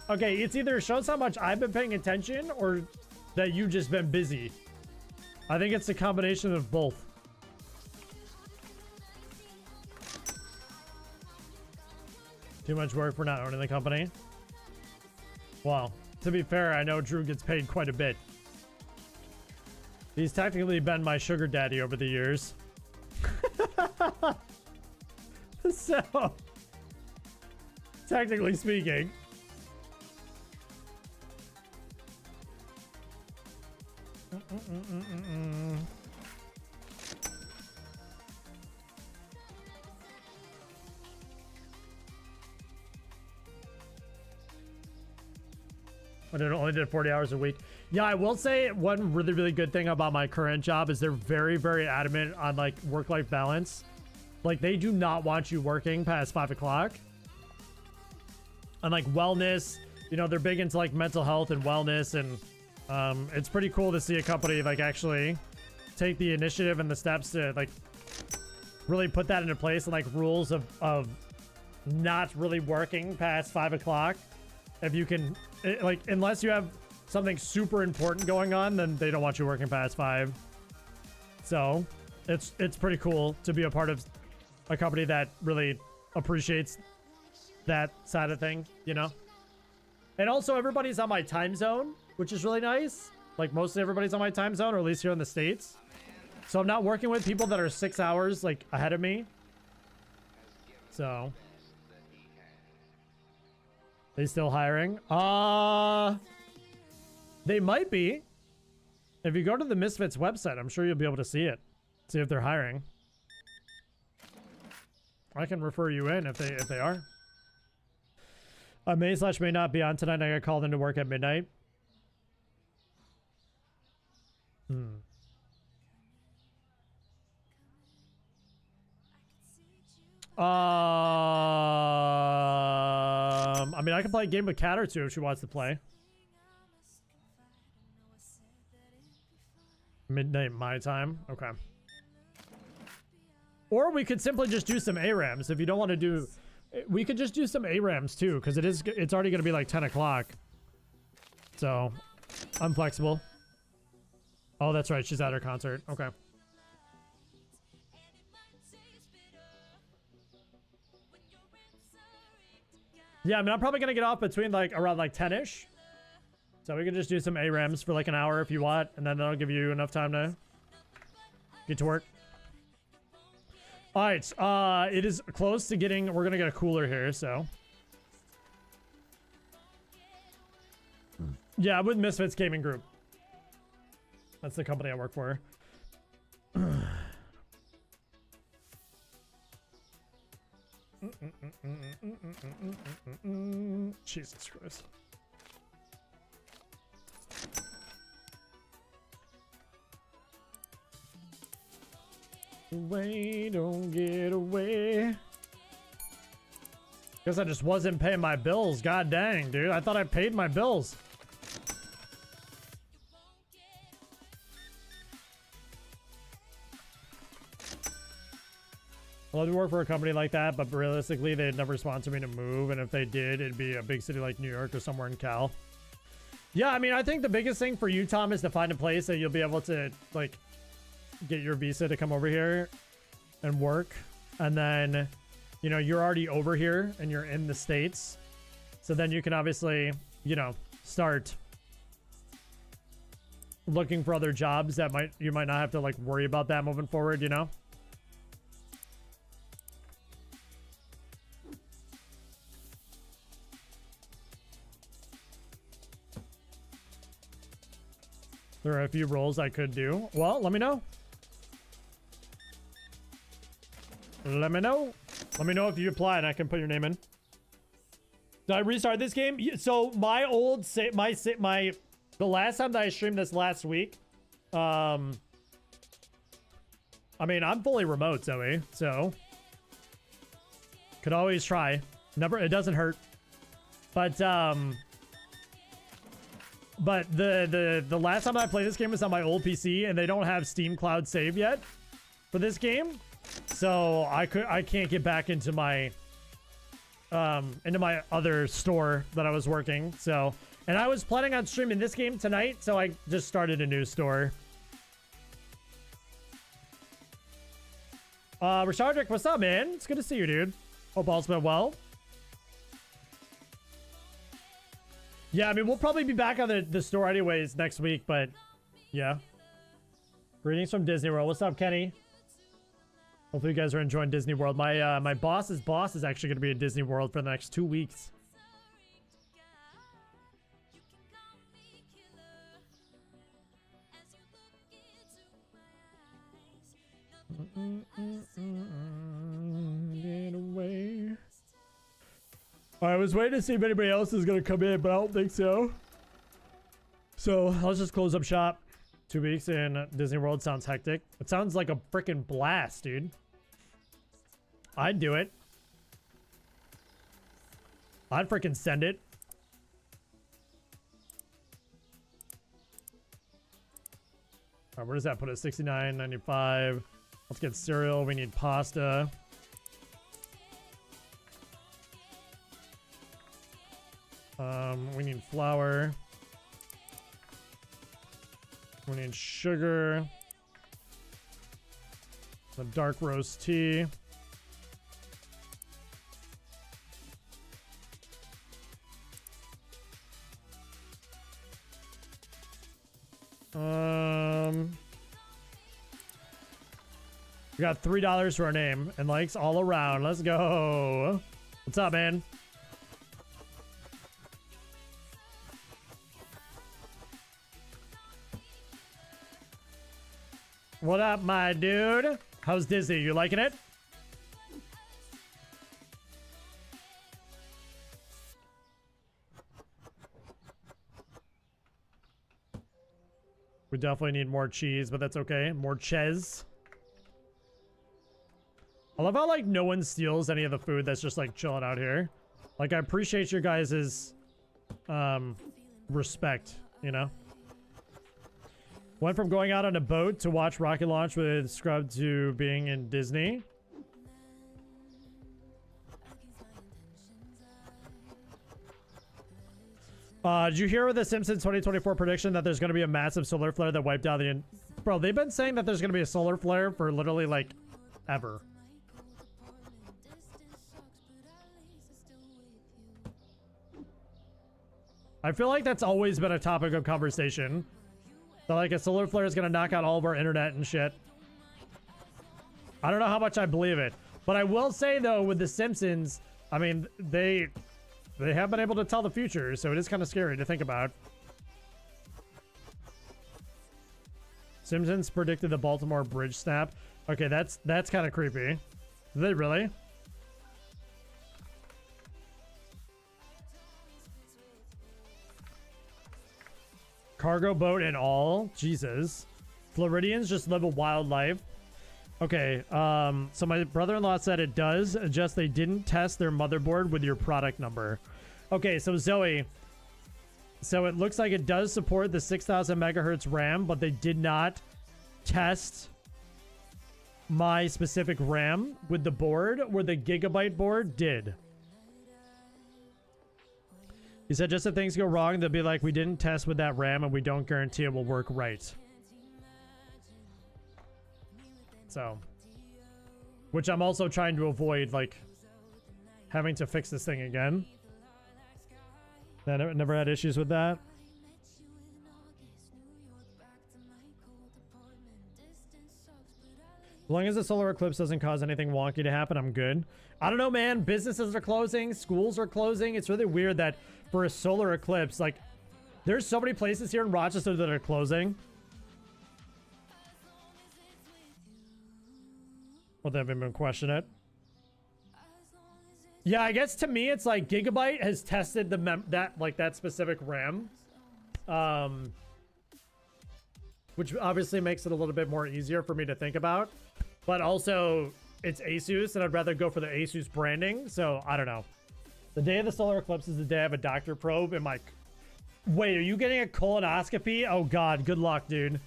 S1: Okay, it's either shows how much I've been paying attention or that you've just been busy. I think it's a combination of both. Too much work for not owning the company. Well, to be fair, I know Drew gets paid quite a bit. He's technically been my sugar daddy over the years. So, technically speaking. I only did 40 hours a week. Yeah, I will say one really, really good thing about my current job is they're very, very adamant on like work-life balance. Like they do not want you working past 5 o'clock. And like wellness, you know, they're big into like mental health and wellness, and it's pretty cool to see a company like actually take the initiative and the steps to like really put that into place, and like rules of not really working past 5 o'clock. If you can, like, unless you have something super important going on, then they don't want you working past 5. So it's pretty cool to be a part of a company that really appreciates that side of thing, you know? And also everybody's on my time zone, which is really nice. Like mostly everybody's on my time zone, or at least here in the States. So I'm not working with people that are 6 hours like ahead of me. So they still hiring? They might be. If you go to the Misfits website, I'm sure you'll be able to see it. See if they're hiring. I can refer you in if they are. May/may not be on tonight. I got called into work at midnight. I mean, I can play a game with Cat or two if she wants to play. Midnight my time. Okay. Or we could simply just do some ARAMs if you don't want to do. We could just do some ARAMs too, because it's already going to be like 10 o'clock. So I'm flexible. Oh, that's right. She's at her concert. Okay. Yeah, I mean, I'm probably going to get off between like around like 10-ish. So we can just do some ARAMs for like an hour if you want, and then that'll give you enough time to get to work. All right, it is close to getting, we're going to get a cooler here, so. Yeah, with Misfits Gaming Group. That's the company I work for. Jesus Christ. Away, don't get away. Guess I just wasn't paying my bills. God dang, dude. I thought I paid my bills. I'd love to work for a company like that, but realistically, they'd never sponsor me to move. And if they did, it'd be a big city like New York or somewhere in Cal. Yeah, I mean, I think the biggest thing for you, Tom, is to find a place that you'll be able to, like, get your visa to come over here and work. And then, you know, you're already over here and you're in the States. So then you can obviously, you know, start looking for other jobs that you might not have to like worry about that moving forward, you know? There are a few roles I could do. Well, let me know. Let me know. Let me know if you apply and I can put your name in. Did I restart this game? So my old the last time that I streamed this last week, I mean, I'm fully remote, Zoe, so could always try. Never, it doesn't hurt. But the last time I played this game was on my old PC, and they don't have Steam Cloud Save yet for this game. So I can't get back into my other store that I was working. So, and I was planning on streaming this game tonight, so I just started a new store. Rashardrick, what's up, man? It's good to see you, dude. Hope all's been well. Yeah, I mean, we'll probably be back on the store anyways next week, but yeah. Greetings from Disney World. What's up, Kenny? Hopefully you guys are enjoying Disney World. My boss's boss is actually going to be at Disney World for the next 2 weeks. Get away. I was waiting to see if anybody else is going to come in, but I don't think so. So let's just close up shop. 2 weeks in Disney World sounds hectic. It sounds like a freaking blast, dude. I'd do it. I'd freaking send it. Where does that put us? 69.95. Let's get cereal. We need pasta. We need flour. We need sugar. The dark roast tea. We got $3 for our name and likes all around. Let's go. What's up, man? What up, my dude? How's Disney? You liking it? We definitely need more cheese, but that's okay. More ches. I love how, like, no one steals any of the food that's just, like, chilling out here. Like, I appreciate your guys' respect, you know? Went from going out on a boat to watch rocket launch with Scrub to being in Disney. Did you hear with the Simpsons 2024 prediction that there's going to be a massive solar flare that wiped out the... Bro, they've been saying that there's going to be a solar flare for literally, like, ever. I feel like that's always been a topic of conversation. That, like, a solar flare is going to knock out all of our internet and shit. I don't know how much I believe it. But I will say, though, with The Simpsons, I mean, they have been able to tell the future, so it is kind of scary to think about. Simpsons predicted the Baltimore bridge snap. Okay, that's kind of creepy. Did they really? Cargo boat and all. Jesus. Floridians just live a wild life. Okay, so my brother-in-law said it does, just they didn't test their motherboard with your product number. Okay, so Zoe, so it looks like it does support the 6000 megahertz RAM, but they did not test my specific RAM with the board, where the Gigabyte board did. He said just if things go wrong, they'll be like, we didn't test with that RAM and we don't guarantee it will work right. So, which I'm also trying to avoid, like, having to fix this thing again. I never had issues with that. As long as the solar eclipse doesn't cause anything wonky to happen, I'm good. I don't know, man. Businesses are closing. Schools are closing. It's really weird that for a solar eclipse, like, there's so many places here in Rochester that are closing. Well, they haven't even questioned it. Yeah, I guess to me, it's like Gigabyte has tested that specific RAM. Which obviously makes it a little bit more easier for me to think about. But also, it's Asus, and I'd rather go for the Asus branding, so I don't know. The day of the solar eclipse is the day I have a doctor probe in my... Wait, are you getting a colonoscopy? Oh god, good luck, dude.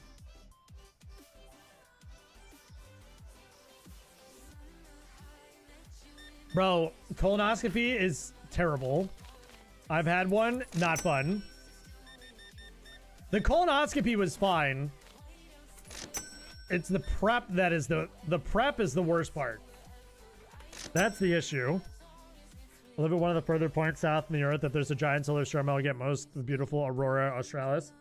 S1: Bro, colonoscopy is terrible. I've had one, not fun. The colonoscopy was fine. It's the prep that is the prep is the worst part. That's the issue. I live at one of the further points south in the earth that there's a giant solar storm. I'll get most of the beautiful Aurora Australis.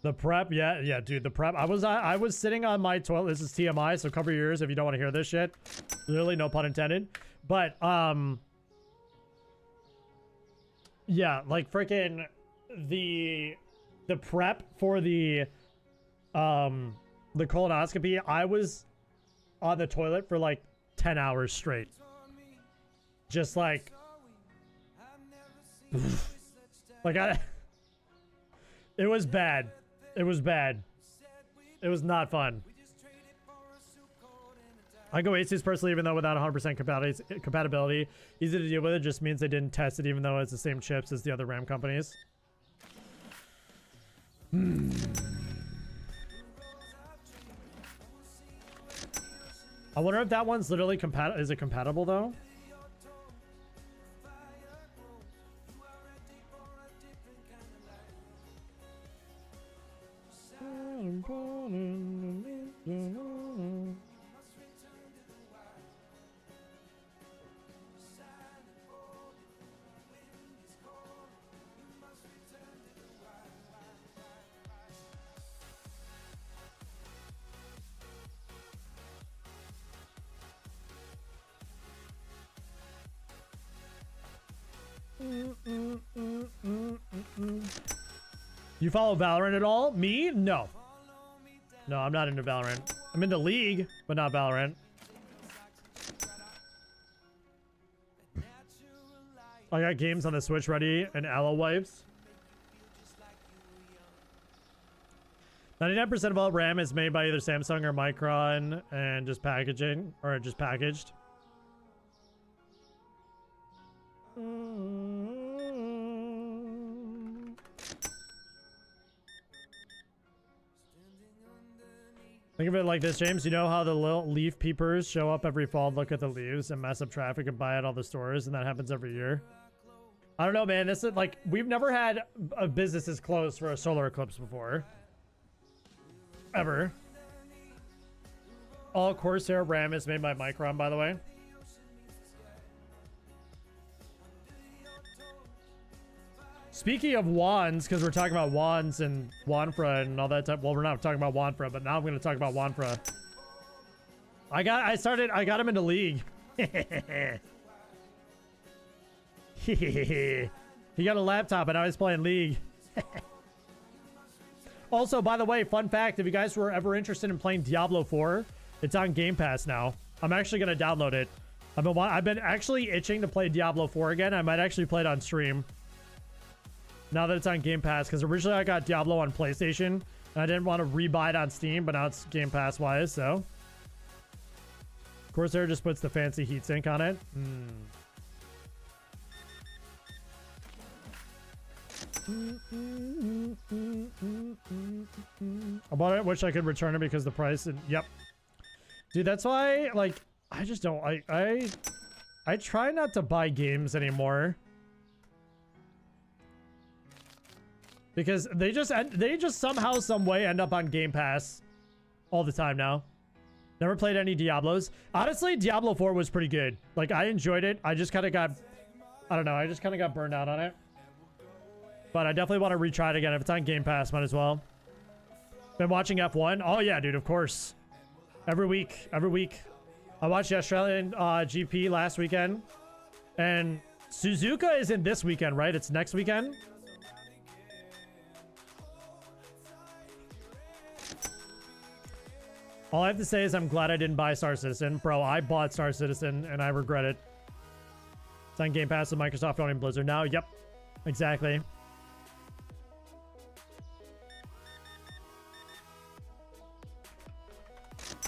S1: The prep, yeah, dude, the prep. I was sitting on my toilet. This is TMI, so cover your ears if you don't want to hear this shit. Literally, no pun intended. But yeah, like freaking the prep for the colonoscopy. I was on the toilet for like 10 hours straight. Just like, like it was bad. It was bad. It was not fun. I go Asus personally, even though without 100% compatibility, easy to deal with. It just means they didn't test it, even though it's the same chips as the other RAM companies. I wonder if that one's literally compatible. Is it compatible though? You follow Valorant at all? Me? No. No, I'm not into Valorant. I'm into League, but not Valorant. I got games on the Switch ready and Aloe wipes. 99% of all RAM is made by either Samsung or Micron and just packaging, or just packaged. Think of it like this, James. You know how the little leaf peepers show up every fall, look at the leaves and mess up traffic and buy at all the stores, and that happens every year? I don't know, man. This is like, we've never had a businesses closed for a solar eclipse before. Ever. All Corsair RAM is made by Micron, by the way. Speaking of wands, because we're talking about wands and Wanfra and all that type. Well, we're not talking about Wanfra, but now I'm going to talk about Wanfra. I got him into League. He got a laptop and I was playing League. Also, by the way, fun fact, if you guys were ever interested in playing Diablo 4, it's on Game Pass now. I'm actually going to download it. I've been actually itching to play Diablo 4 again. I might actually play it on stream now that it's on Game Pass, because originally I got Diablo on PlayStation and I didn't want to rebuy it on Steam, but now it's Game Pass wise, so. Corsair just puts the fancy heatsink on it. I bought it, wish I could return it because the price and yep. Dude, that's why, like, I just don't, I try not to buy games anymore. Because they just somehow, some way end up on Game Pass all the time now. Never played any Diablos. Honestly, Diablo 4 was pretty good. Like, I enjoyed it. I just kind of got, I don't know, I just kind of got burned out on it. But I definitely want to retry it again. If it's on Game Pass, might as well. Been watching F1. Oh, yeah, dude, of course. Every week. I watched the Australian GP last weekend. And Suzuka isn't this weekend, right? It's next weekend. All I have to say is I'm glad I didn't buy Star Citizen. Bro, I bought Star Citizen and I regret it. It's on Game Pass with Microsoft owning Blizzard now. Yep, exactly.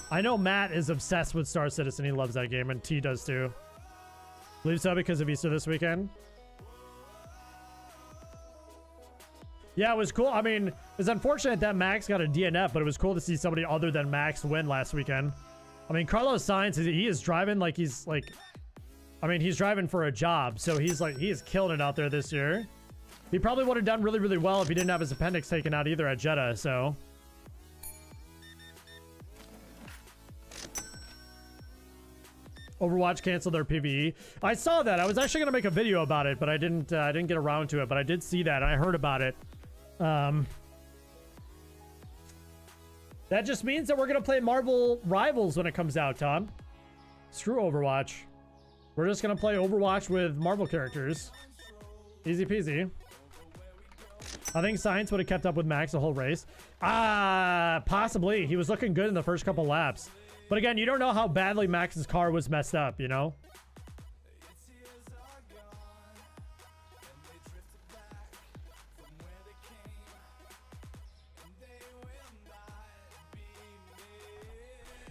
S1: I know Matt is obsessed with Star Citizen. He loves that game, and T does too. Believe so because of Easter this weekend. Yeah, it was cool. I mean, it's unfortunate that Max got a DNF, but it was cool to see somebody other than Max win last weekend. I mean, Carlos Sainz, he is driving like he's like, I mean, he's driving for a job. So he's like, he is killing it out there this year. He probably would have done really, really well if he didn't have his appendix taken out either at Jeddah, so. Overwatch canceled their PvE. I saw that. I was actually going to make a video about it, but I didn't get around to it, but I did see that. I heard about it. That just means that we're going to play Marvel Rivals when it comes out, Tom. Screw Overwatch. We're just going to play Overwatch with Marvel characters. Easy peasy. I think Science would have kept up with Max the whole race. Possibly. He was looking good in the first couple laps. But again, you don't know how badly Max's car was messed up, you know?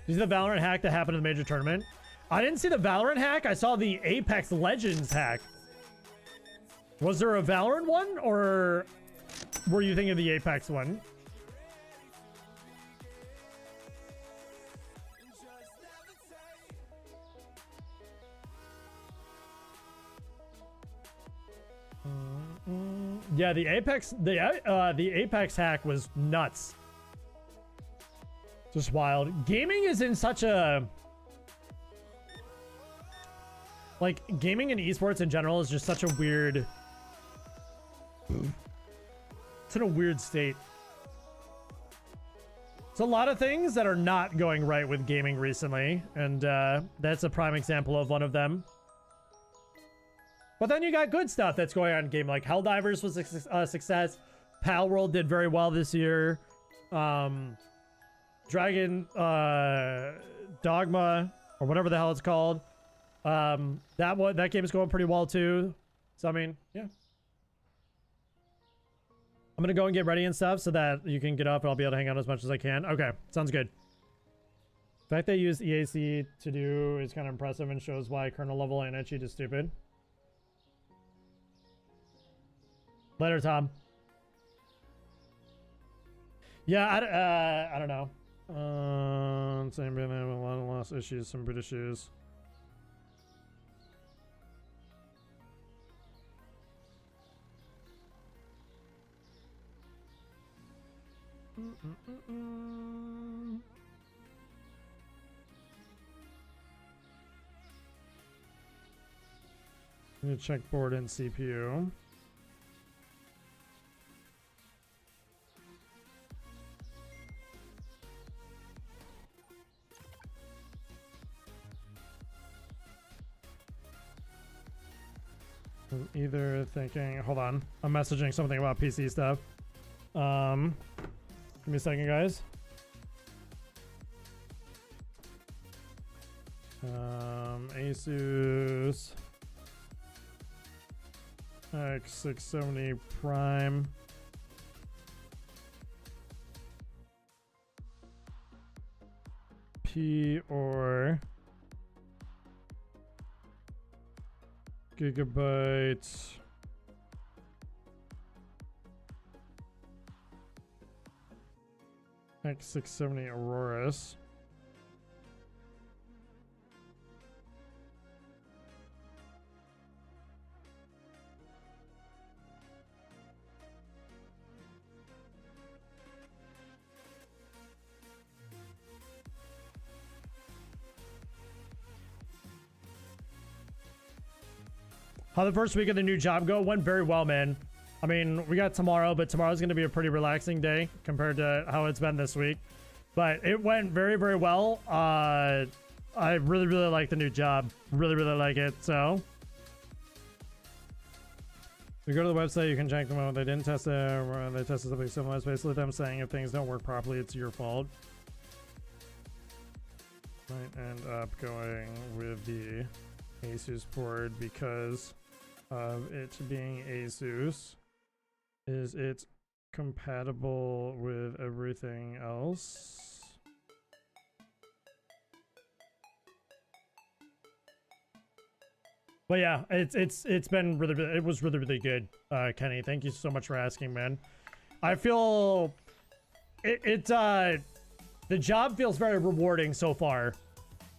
S1: you see the Valorant hack that happened in the major tournament? I didn't see the Valorant hack. I saw the Apex Legends hack. Was there a Valorant one, or were you thinking of the Apex one? Yeah, the Apex hack was nuts. Just wild. Gaming is in such a, like, gaming and esports in general is just such a weird, it's in a weird state. It's a lot of things that are not going right with gaming recently, and that's a prime example of one of them. But then you got good stuff that's going on in game, like Helldivers was a success. Palworld did very well this year. Dragon Dogma, or whatever the hell it's called. That game is going pretty well too. So I mean, yeah. I'm gonna go and get ready and stuff so that you can get up and I'll be able to hang out as much as I can. Okay, sounds good. The fact they used EAC to do is kind of impressive and shows why kernel level anti-cheat is stupid. Later, Tom. Yeah, I don't know. Same been having a lot of lost issues, some boot issues. Need to check board and CPU. I'm either thinking, hold on, I'm messaging something about PC stuff. Give me a second, guys. Asus X670 Prime. P or Gigabyte X670 Auroras. How the first week of the new job go? Went very well, man. I mean, we got tomorrow, but tomorrow's going to be a pretty relaxing day compared to how it's been this week. But it went very, very well. I really, really like the new job. Really, really like it. So if you go to the website, you can check them out. They didn't test it. They tested something similar. It's basically them saying if things don't work properly, it's your fault. Might end up going with the Asus board because of it being Asus. Is it compatible with everything else? But yeah, it's been really, it was really, really good. Kenny, thank you so much for asking, man. I feel the job feels very rewarding so far.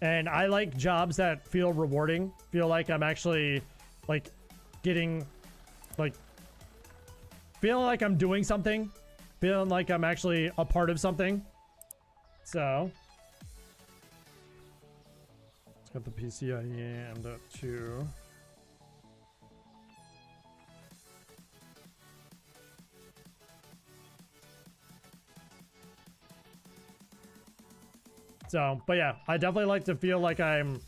S1: And I like jobs that feel rewarding, feel like I'm actually like getting, like, feeling like I'm doing something, feeling like I'm actually a part of something. So it's got the PCIe M.2. So, but yeah, I definitely like to feel like I'm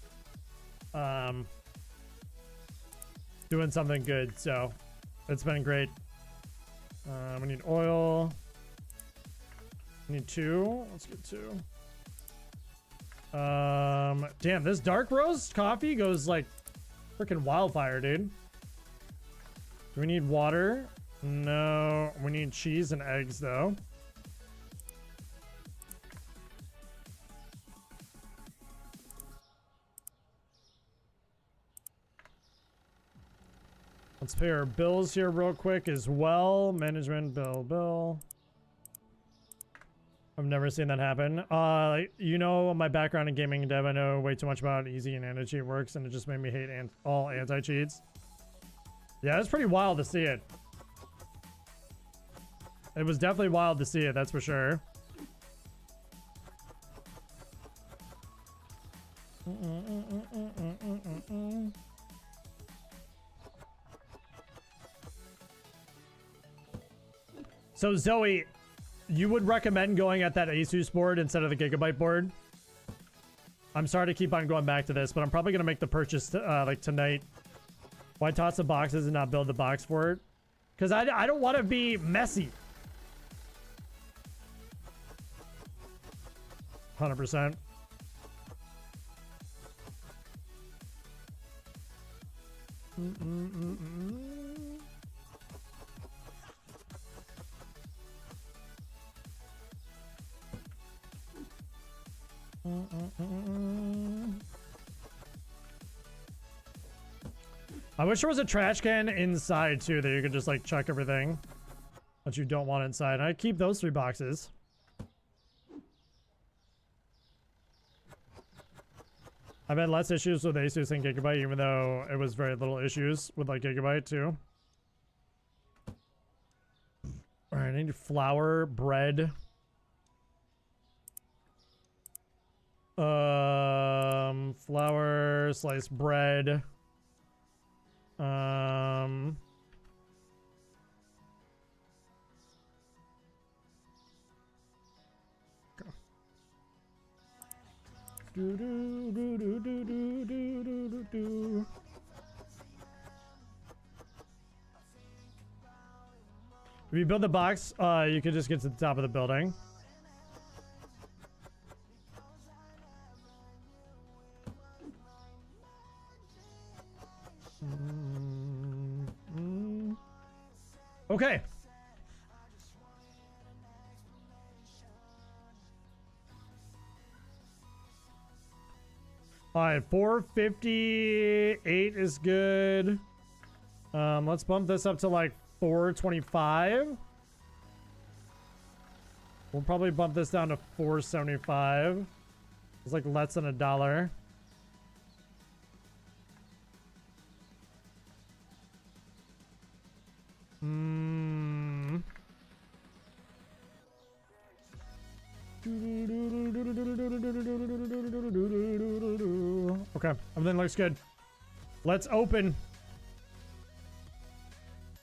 S1: doing something good. So it's been great. We need oil. We need 2. Let's get 2. Damn, this dark roast coffee goes like freaking wildfire, dude. Do we need water? No. We need cheese and eggs though. Let's pay our bills here real quick as well. Management bill. I've never seen that happen. You know my background in gaming and dev. I know way too much about easy and anti-cheat works, and it just made me hate all anti-cheats. Yeah, it's pretty wild to see it. It was definitely wild to see it, that's for sure. So Zoe, you would recommend going at that Asus board instead of the Gigabyte board? I'm sorry to keep on going back to this, but I'm probably going to make the purchase like tonight. Why toss the boxes and not build the box for it? Because I don't want to be messy. 100%. I wish there was a trash can inside too that you could just like chuck everything that you don't want inside. I keep those 3 boxes. I've had less issues with Asus than Gigabyte, even though it was very little issues with like Gigabyte too. All right, I need flour, bread. Flour, sliced bread. If you build the box, you can just get to the top of the building. Okay. All right, 458 is good. Let's bump this up to like 425. We'll probably bump this down to 475. It's like less than $1. Okay, everything looks good. Let's open.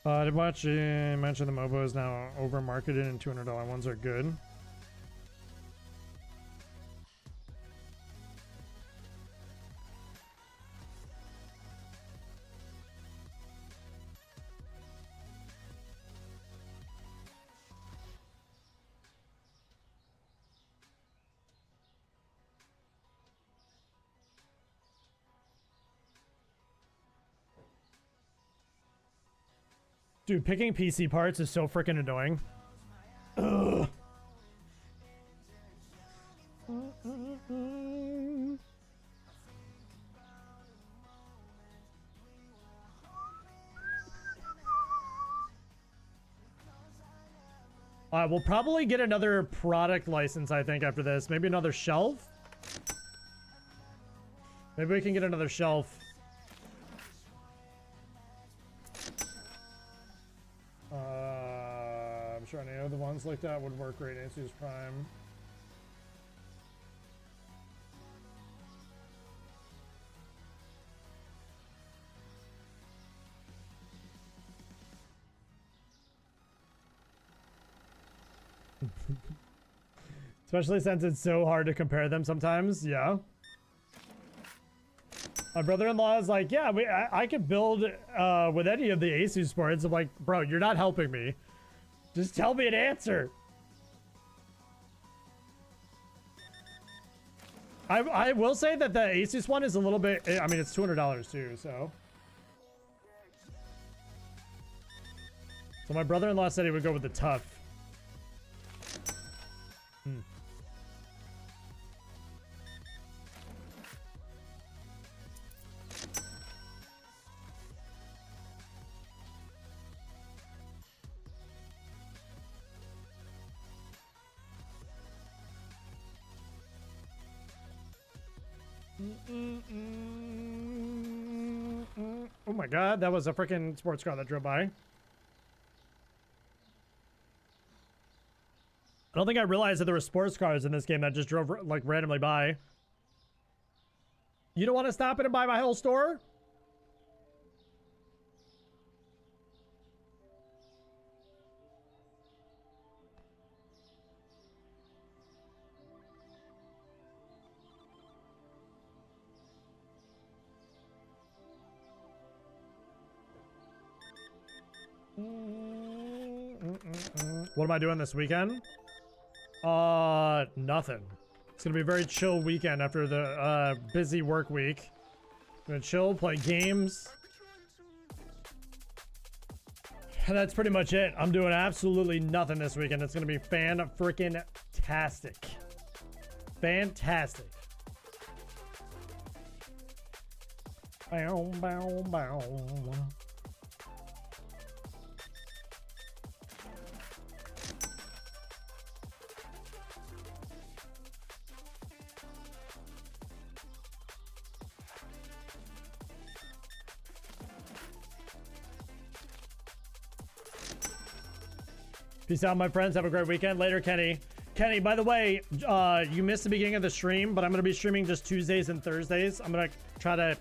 S1: Did watch mention the MOBA is now over marketed and $200 ones are good. Dude, picking PC parts is so freaking annoying. Ugh. Alright, we'll probably get another product license, I think, after this. Maybe another shelf? Maybe we can get another shelf. I'm sure any of the ones like that would work great. Asus Prime. Especially since it's so hard to compare them sometimes. Yeah. My brother-in-law is like, yeah, I could build with any of the Asus boards. I'm like, bro, you're not helping me. Just tell me an answer. I will say that the Asus one is a little bit, I mean, it's $200 too, so. So my brother-in-law said he would go with the tough. Oh my god, that was a freaking sports car that drove by. I don't think I realized that there were sports cars in this game that just drove like randomly by. You don't want to stop in and buy my whole store? What am I doing this weekend? Nothing. It's gonna be a very chill weekend after the busy work week. I'm gonna chill, play games. And that's pretty much it. I'm doing absolutely nothing this weekend. It's gonna be fan-freaking-tastic. Fantastic. Bow, bow, bow. Peace out, my friends. Have a great weekend. Later, Kenny. Kenny, by the way, you missed the beginning of the stream, but I'm going to be streaming just Tuesdays and Thursdays. I'm going to try to,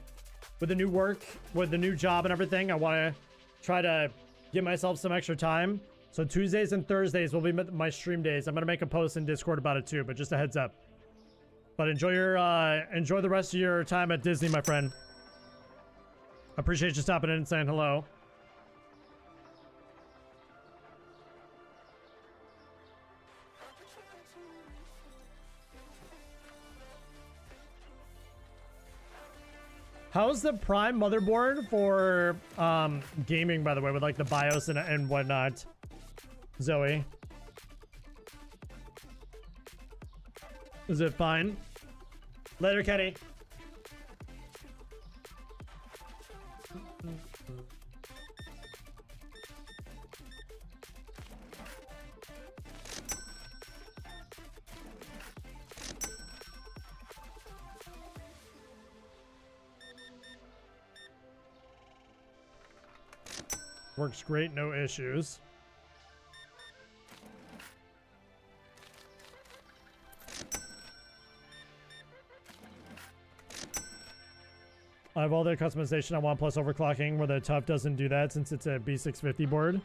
S1: with the new work, with the new job and everything, I want to try to give myself some extra time. So Tuesdays and Thursdays will be my stream days. I'm going to make a post in Discord about it too, but just a heads up. But enjoy the rest of your time at Disney, my friend. I appreciate you stopping in and saying hello. How's the Prime motherboard for gaming, by the way, with like the BIOS and whatnot? Zoe. Is it fine? Later, Kenny. Works great, no issues. I have all the customization I want plus overclocking where the TUF doesn't do that since it's a B650 board.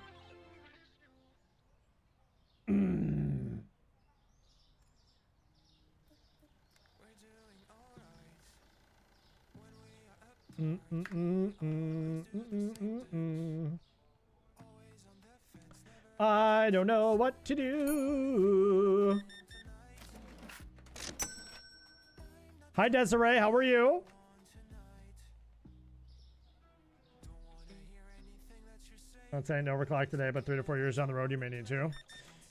S1: I don't know what to do. Hi, Desiree. How are you? Not saying to overclock today, but 3 to 4 years down the road, you may need to.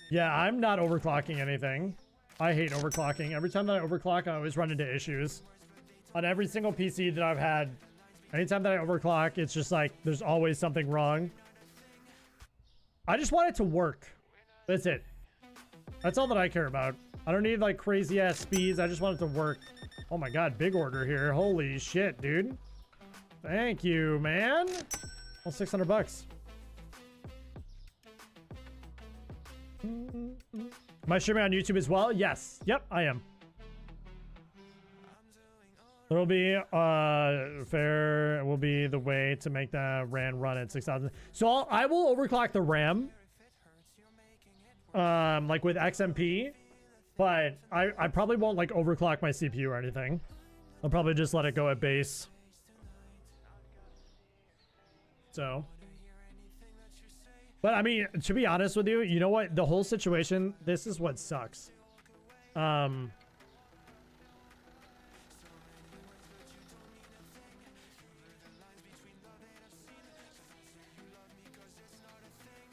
S1: Yeah, I'm not overclocking anything. I hate overclocking. Every time that I overclock, I always run into issues. On every single PC that I've had, anytime that I overclock, it's just like, there's always something wrong. I just want it to work. That's it. That's all that I care about. I don't need like crazy ass speeds. I just want it to work. Oh my god, big order here. Holy shit, dude. Thank you, man. Well, 600 bucks. Am I streaming on YouTube as well? Yes. Yep, I am. There will be fair will be the way to make the RAM run at 6,000. So I will overclock the RAM, like with XMP, but I probably won't like overclock my CPU or anything. I'll probably just let it go at base. So, but I mean, to be honest with you, you know what? The whole situation, this is what sucks.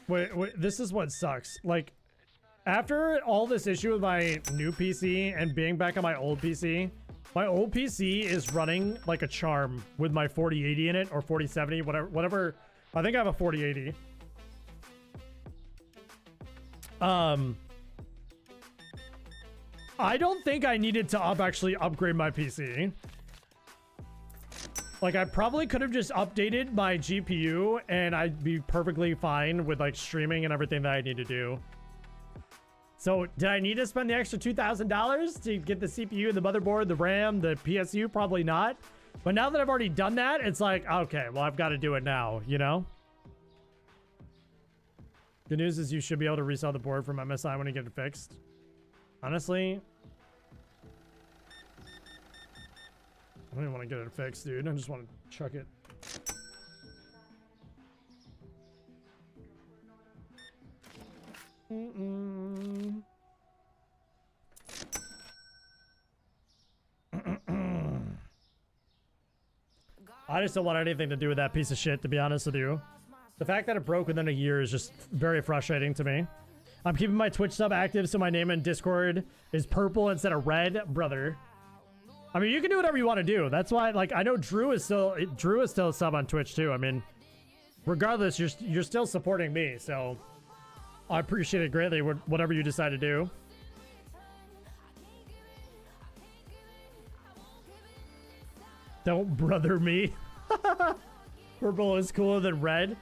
S1: Wait, this is what sucks. Like, after all this issue with my new PC and being back on my old PC is running like a charm with my 4080 in it, or 4070, whatever. I think I have a 4080. I don't think I needed to actually upgrade my PC. Like, I probably could have just updated my GPU and I'd be perfectly fine with like streaming and everything that I need to do. So did I need to spend the extra $2,000 to get the CPU, the motherboard, the RAM, the PSU? Probably not. But now that I've already done that, it's like, okay, well, I've got to do it now, you know? Good news is you should be able to resell the board from MSI when you get it fixed. Honestly, I don't even want to get it fixed, dude. I just want to chuck it. I just don't want anything to do with that piece of shit, to be honest with you. The fact that it broke within a year is just very frustrating to me. I'm keeping my Twitch sub active so my name in Discord is purple instead of red, brother. I mean, you can do whatever you want to do. That's why, like, I know Drew is still a sub on Twitch too. I mean, regardless, you're still supporting me, so I appreciate it greatly. Whatever you decide to do. Don't brother me. Purple is cooler than red.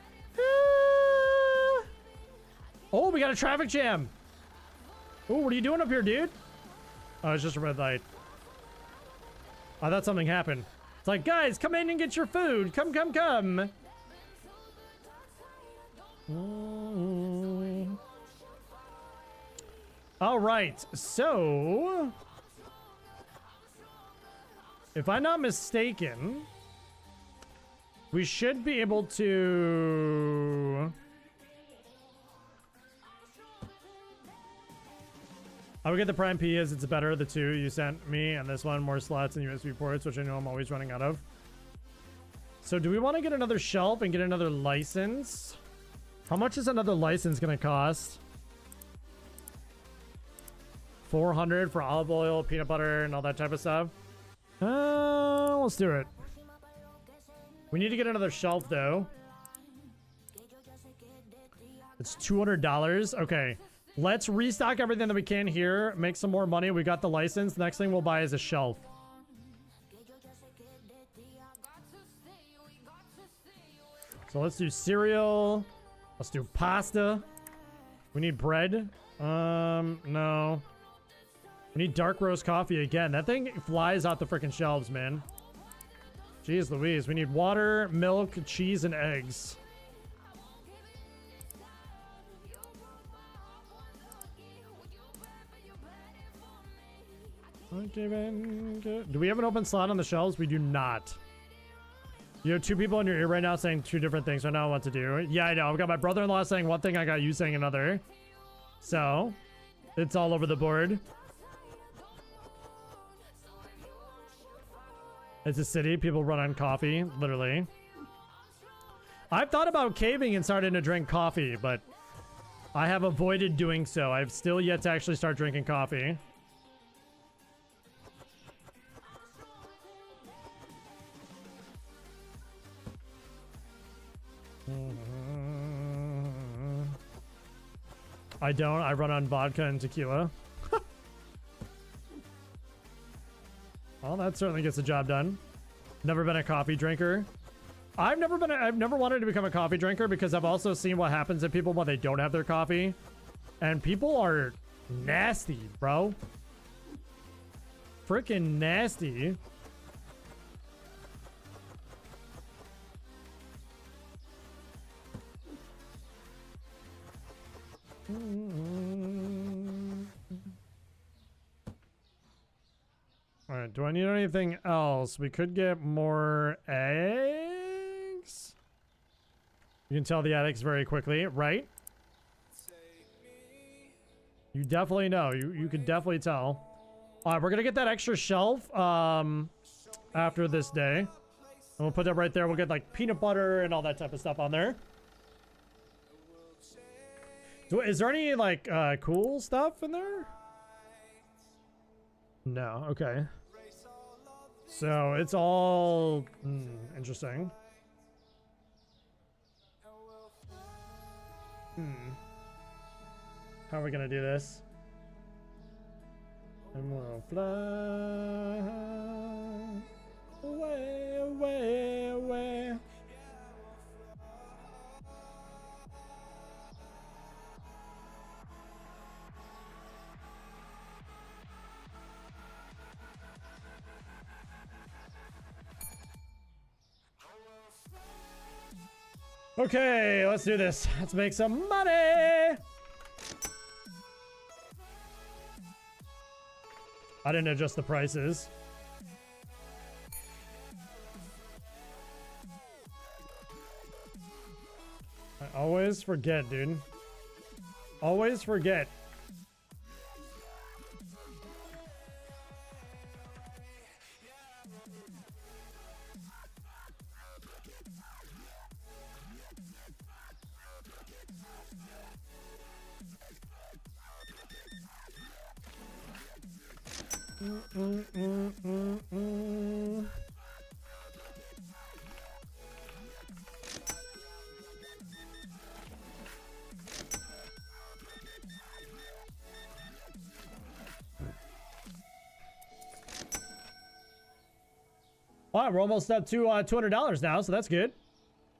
S1: Oh, we got a traffic jam. Oh, what are you doing up here, dude? Oh, it's just a red light. I thought something happened. It's like, guys, come in and get your food. Come, come, come. All right, so if I'm not mistaken, we should be able to... I would get the Prime P as it's better. The two you sent me and this one, more slots and USB ports, which I know I'm always running out of. So do we want to get another shelf and get another license? How much is another license going to cost? 400 for olive oil, peanut butter, and all that type of stuff. Let's do it. We need to get another shelf though. It's $200. Okay. Let's restock everything that we can here. Make some more money. We got the license. The next thing we'll buy is a shelf. So let's do cereal. Let's do pasta. We need bread. No. We need dark roast coffee again. That thing flies out the freaking shelves, man. Jeez Louise. We need water, milk, cheese, and eggs. Do we have an open slot on the shelves? We do not. You have two people in your ear right now saying two different things. I know what to do. Yeah, I know. I've got my brother-in-law saying one thing. I got you saying another. So, it's all over the board. It's a city. People run on coffee, literally. I've thought about caving and starting to drink coffee, but I have avoided doing so. I've still yet to actually start drinking coffee. I don't. I run on vodka and tequila. Well, that certainly gets the job done. Never been a coffee drinker. I've never wanted to become a coffee drinker because I've also seen what happens to people when they don't have their coffee. And people are nasty, bro. Freaking nasty. All right, do I need anything else? We could get more eggs. You can tell the addicts very quickly, right? You definitely know. You could definitely tell. All right, we're gonna get that extra shelf after this day. And we'll put that right there. We'll get like peanut butter and all that type of stuff on there. So is there any like cool stuff in there? No, okay. So it's all interesting. How are we gonna do this? And we'll fly away, away. Okay, let's do this. Let's make some money. I didn't adjust the prices. I always forget, dude. Always forget. Wow, we're almost up to $200 now, so that's good.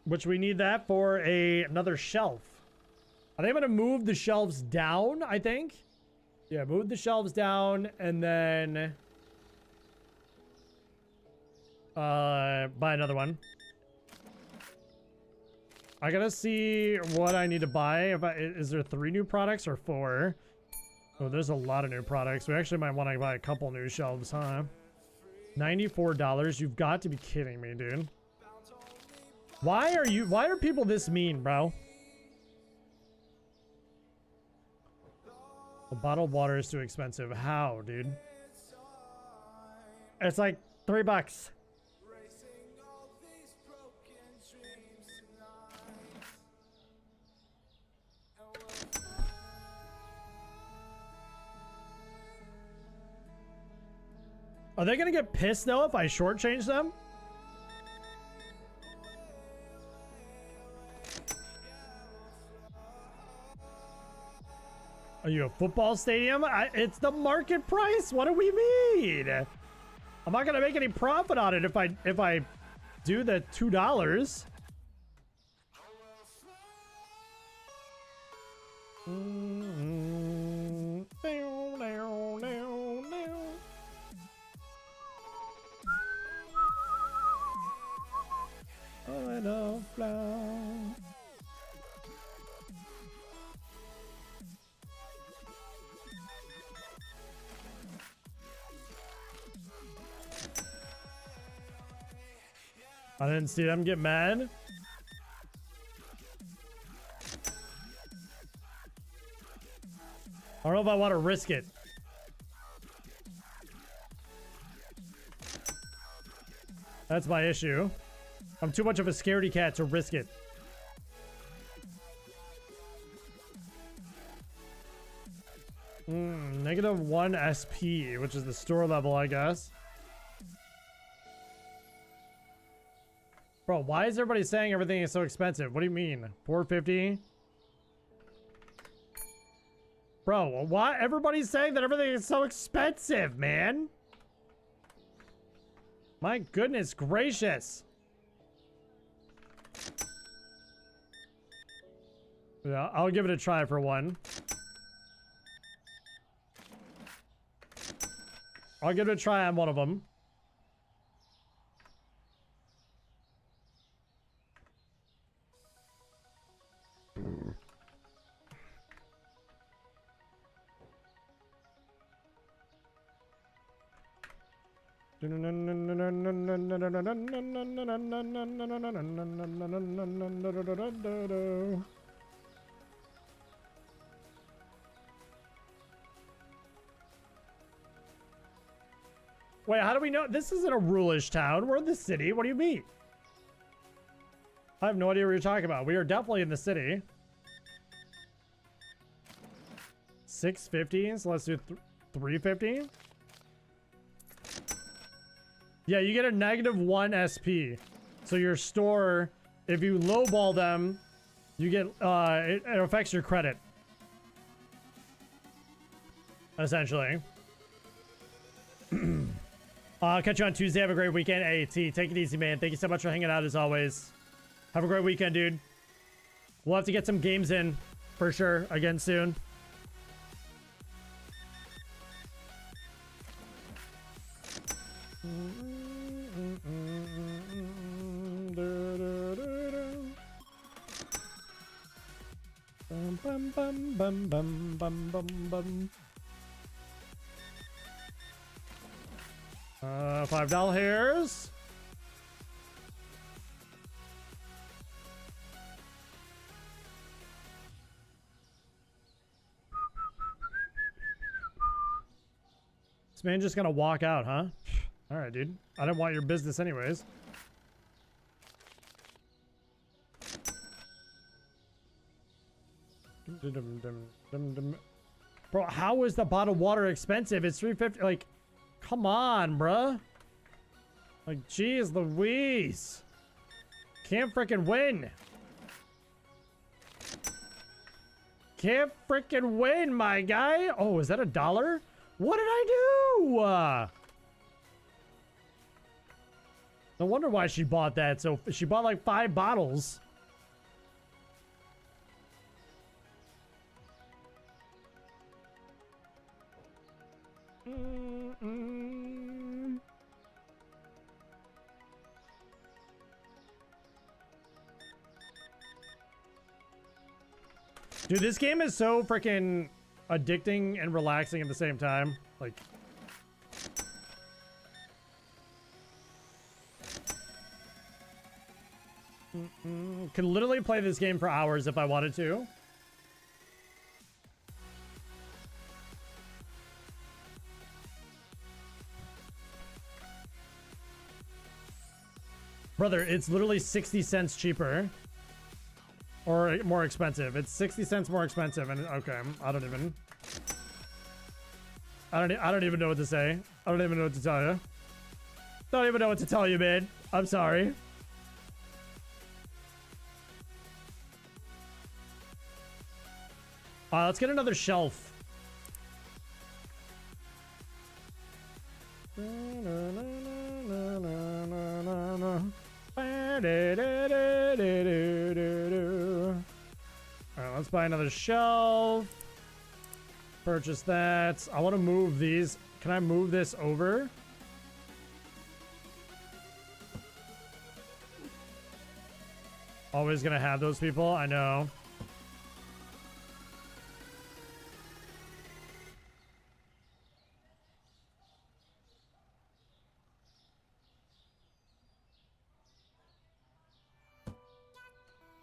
S1: Which we need that for another shelf. Are they going to move the shelves down, I think? Yeah, move the shelves down and then buy another one. I gotta see what I need to buy. Is there 3 new products or 4? Oh, there's a lot of new products. We actually might want to buy a couple new shelves, huh? $94. You've got to be kidding me, dude. Why are people this mean, bro? The bottled water is too expensive. How, dude? It's like $3. Are they gonna get pissed though if I shortchange them? Are you a football stadium? It's the market price. What do we mean? I'm not gonna make any profit on it if I do the $2. I didn't see them get mad. I don't know if I want to risk it. That's my issue. I'm too much of a scaredy cat to risk it. -1 SP, which is the store level, I guess. Bro, why is everybody saying everything is so expensive? What do you mean? 450? Bro, why everybody's saying that everything is so expensive, man? My goodness gracious. Yeah, I'll give it a try for one. I'll give it a try on one of them. Wait, how do we know? This isn't a rule-ish town. We're in the city. What do you mean? I have no idea what you're talking about. We are definitely in the city. 650, so let's do 350. Yeah, you get a -1 SP. So your store, if you lowball them, you get, it affects your credit. Essentially. I'll catch you on Tuesday. Have a great weekend. AT, take it easy, man. Thank you so much for hanging out as always. Have a great weekend, dude. We'll have to get some games in for sure again soon. Bum, bum, bum, bum, bum, bum, bum, bum. $5 hairs. This man just gonna walk out, huh? All right, dude. I didn't want your business anyways. Bro, how is the bottled water expensive? It's $3.50. Like, come on, bruh. Like, geez Louise. Can't frickin' win. Can't frickin' win, my guy. Oh, is that $1? What did I do? No wonder why she bought that. So she bought like 5 bottles. Dude, this game is so freaking addicting and relaxing at the same time. Like, could literally play this game for hours if I wanted to. Brother, it's literally 60 cents cheaper. Or more expensive. It's 60 cents more expensive, and okay, I don't even know what to say. I don't even know what to tell you. Don't even know what to tell you, man. I'm sorry. Let's get another shelf. Alright, let's buy another shelf. Purchase that. I want to move these. Can I move this over? Always gonna have those people, I know.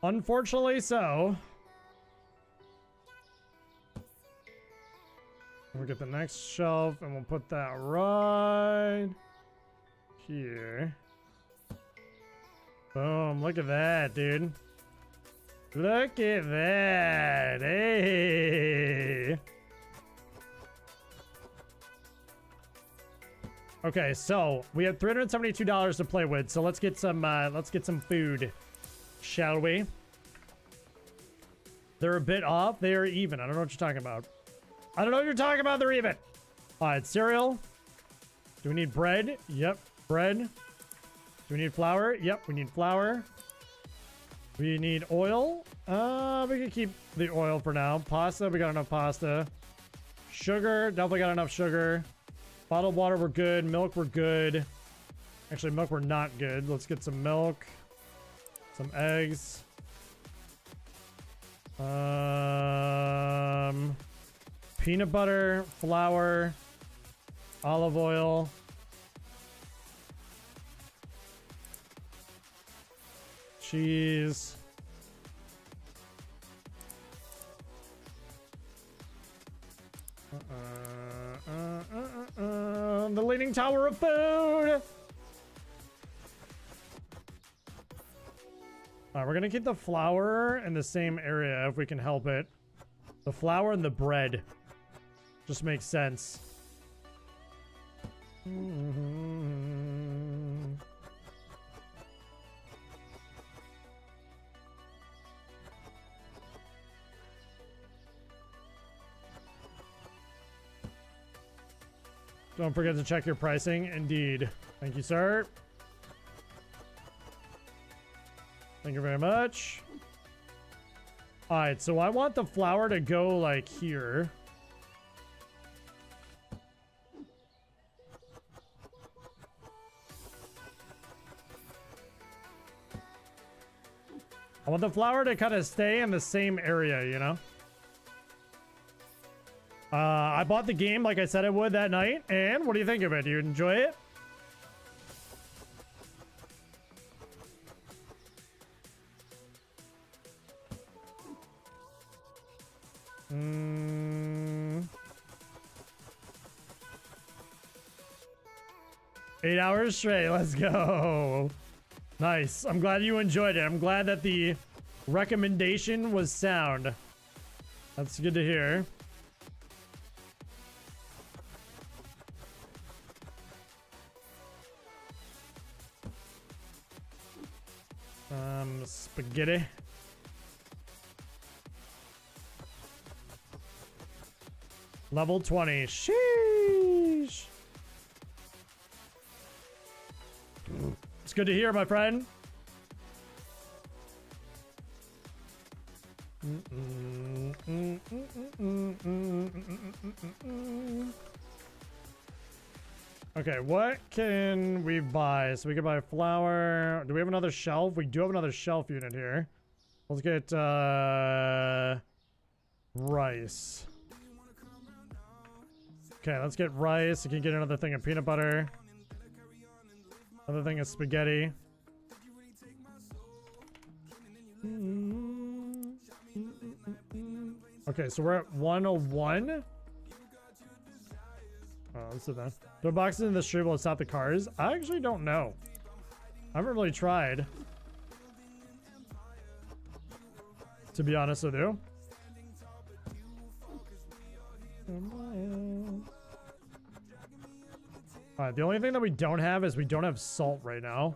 S1: Unfortunately so. We'll get the next shelf and we'll put that right here. Boom, look at that, dude. Look at that. Hey. Okay, so we have $372 to play with, so let's get some food. Shall we? They're a bit off. They are even. I don't know what you're talking about. I don't know what you're talking about. They're even. All right, cereal. Do we need bread? Yep, bread. Do we need flour? Yep, we need flour. We need oil. We can keep the oil for now. Pasta, we got enough pasta. Sugar, definitely got enough sugar. Bottled water, we're good. Milk, we're good. Actually, milk, we're not good. Let's get some milk. Some eggs. Peanut butter, flour, olive oil. Cheese. The Leaning Tower of Food. Alright, we're gonna keep the flour in the same area if we can help it. The flour and the bread. Just makes sense. Don't forget to check your pricing. Indeed. Thank you, sir. Thank you very much. Alright, so I want the flour to go like here. I want the flower to kind of stay in the same area, you know? I bought the game like I said I would that night, and what do you think of it? Do you enjoy it? Mm. 8 hours straight. Let's go. Nice. I'm glad you enjoyed it. I'm glad that the recommendation was sound. That's good to hear. Spaghetti. Level 20. Sheesh. It's good to hear, my friend. Okay, what can we buy? So we can buy flour. Do we have another shelf? We do have another shelf unit here. Let's get rice. Okay, let's get rice. We can get another thing of peanut butter. Another thing of spaghetti. Okay, so we're at 101. Oh, let's do that. Do boxes in the street will stop the cars? I actually don't know. I haven't really tried, to be honest with you. Alright, the only thing that we don't have is we don't have salt right now.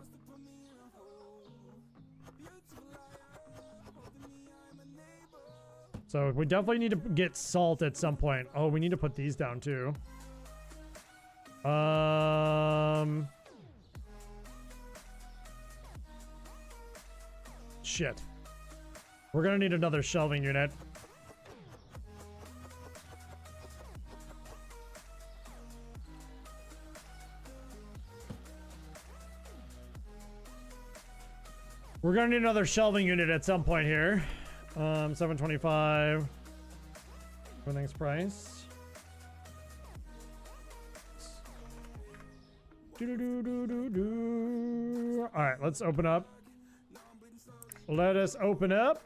S1: So we definitely need to get salt at some point. Oh, we need to put these down too. Shit. We're gonna need another shelving unit. We're gonna need another shelving unit at some point here. 725. Everything's price. All right, let's open up. Let us open up.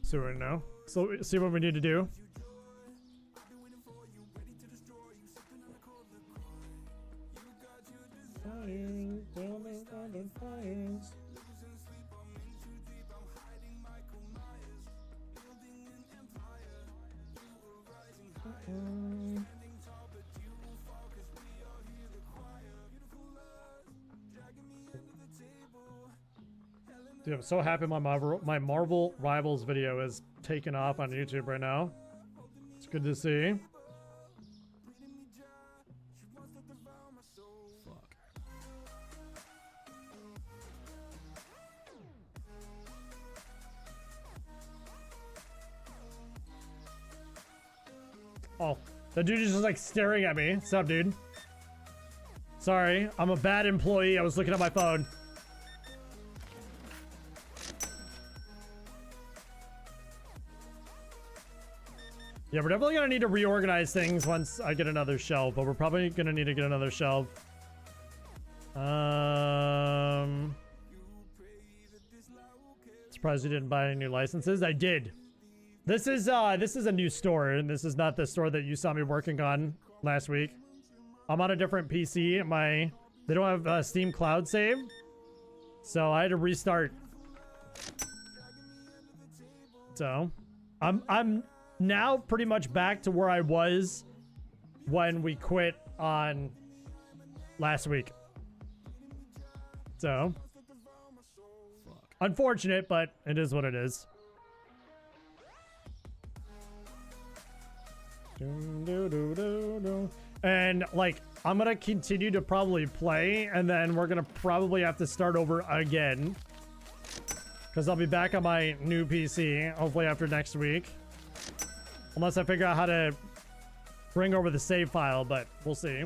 S1: So we know. So see what we need to do. Dude, I'm so happy my Marvel Rivals video is taken off on YouTube right now. It's good to see. Fuck. Oh, the dude is just like staring at me. What's up, dude? Sorry, I'm a bad employee. I was looking at my phone. Yeah, we're definitely gonna need to reorganize things once I get another shelf, but we're probably gonna need to get another shelf. Surprised you didn't buy any new licenses. I did. This is a new store, and this is not the store that you saw me working on last week. I'm on a different PC. They don't have Steam Cloud save, so I had to restart. So, I'm now pretty much back to where I was when we quit on last week. So, unfortunate, but it is what it is. And like, I'm gonna continue to probably play, and then we're gonna probably have to start over again, because I'll be back on my new PC hopefully after next week. Unless I figure out how to bring over the save file, but we'll see.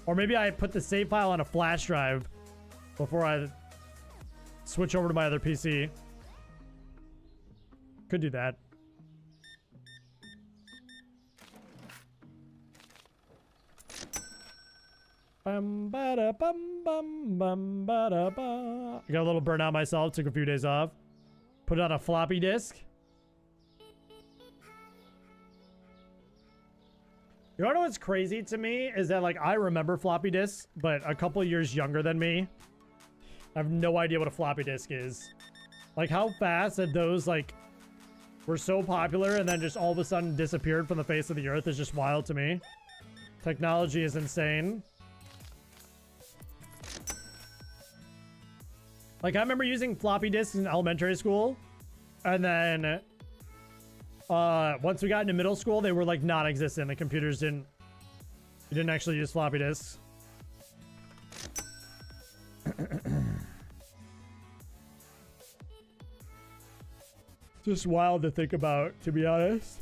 S1: Or maybe I put the save file on a flash drive before I switch over to my other PC. Could do that. Bum ba da bum bum ba da ba. I got a little burnout myself. Took a few days off. Put it on a floppy disk. You know what's crazy to me is that like I remember floppy disks, but a couple years younger than me, I have no idea what a floppy disk is. Like how fast that those like were so popular and then just all of a sudden disappeared from the face of the earth is just wild to me. Technology is insane. Like I remember using floppy disks in elementary school, and then once we got into middle school, they were like non-existent. The computers didn't actually use floppy disks. Just wild to think about, to be honest.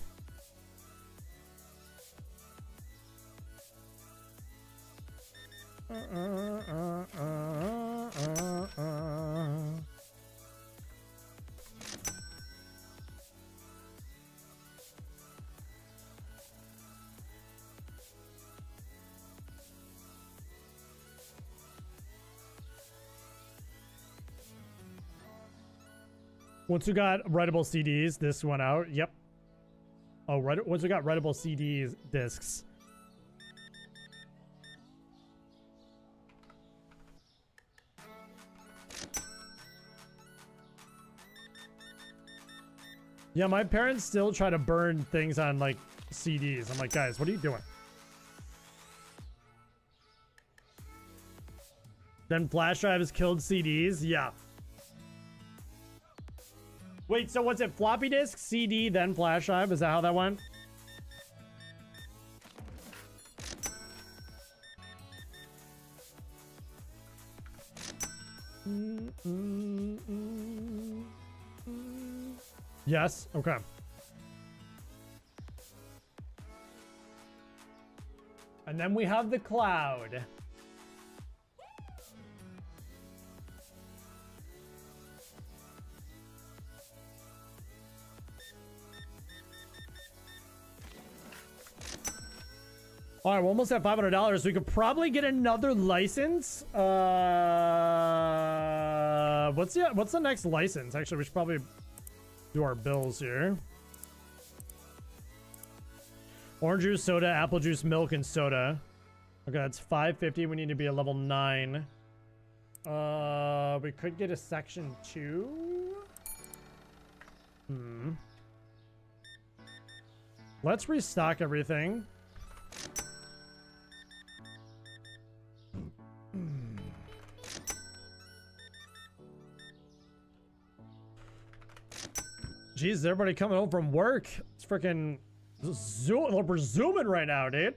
S1: Once we got writable CDs, this went out. Yep. Oh, right. Once we got writable CDs, discs. Yeah, my parents still try to burn things on like CDs. I'm like, guys, what are you doing? Then flash drives killed CDs. Yeah. Wait, so was it floppy disk, CD, then flash drive? Is that how that went? Yes, okay. And then we have the cloud. All right, we're almost at $500. We could probably get another license. What's the next license? Actually, we should probably do our bills here. Orange juice, soda, apple juice, milk, and soda. Okay, that's $550. We need to be at level 9. We could get a section 2. Let's restock everything. Jeez, is everybody coming home from work? It's freaking we're zooming right now, dude.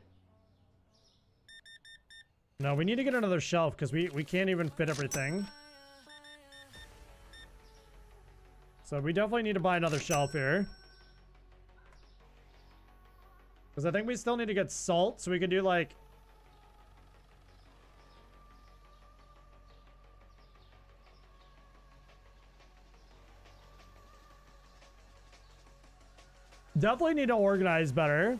S1: No, we need to get another shelf because we can't even fit everything. So we definitely need to buy another shelf here. Because I think we still need to get salt so we can do like... Definitely need to organize better.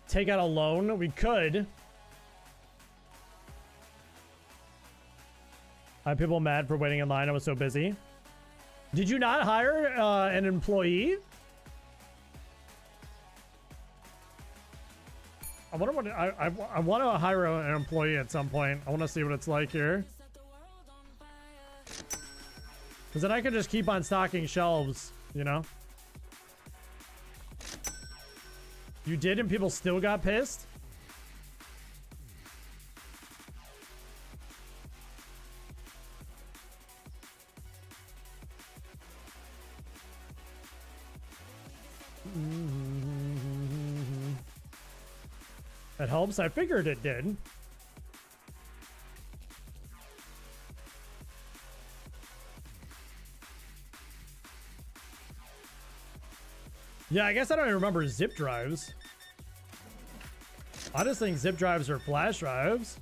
S1: Take out a loan. We could. I have people mad for waiting in line. I was so busy. Did you not hire an employee? I wonder what I want to hire an employee at some point. I want to see what it's like here. Because then I can just keep on stocking shelves, you know? You did and people still got pissed? That helps. I figured it did. Yeah, I guess I don't even remember zip drives. I just think zip drives are flash drives.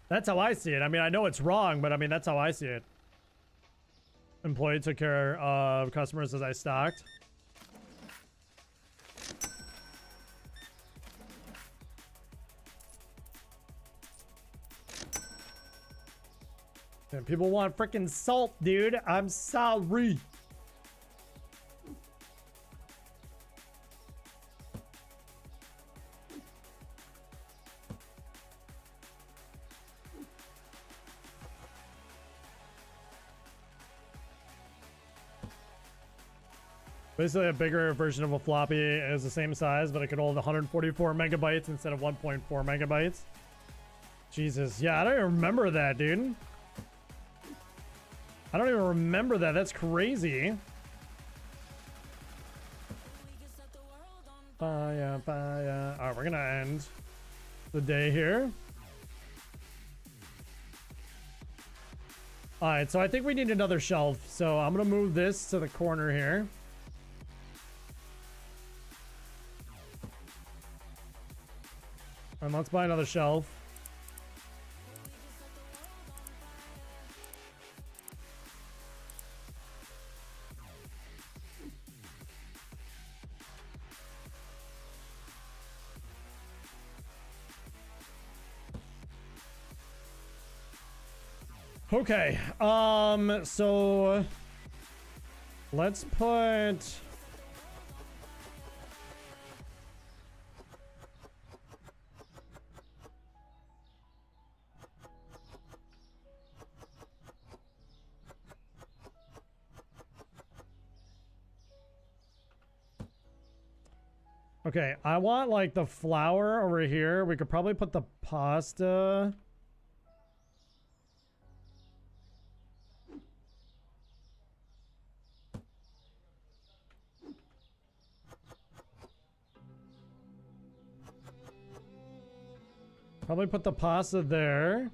S1: That's how I see it. I mean, I know it's wrong, but I mean, that's how I see it. Employee took care of customers as I stocked. And people want freaking salt, dude. I'm sorry. Basically a bigger version of a floppy. Is the same size, but it could hold 144 megabytes instead of 1.4 megabytes. Jesus. Yeah, I don't even remember that, dude. I don't even remember that. That's crazy. Fire, fire. All right, we're gonna end the day here. All right, so I think we need another shelf. So I'm gonna move this to the corner here. And let's buy another shelf. Okay, so let's put okay, I want like the flour over here. We could probably put the pasta. Probably put the pasta there.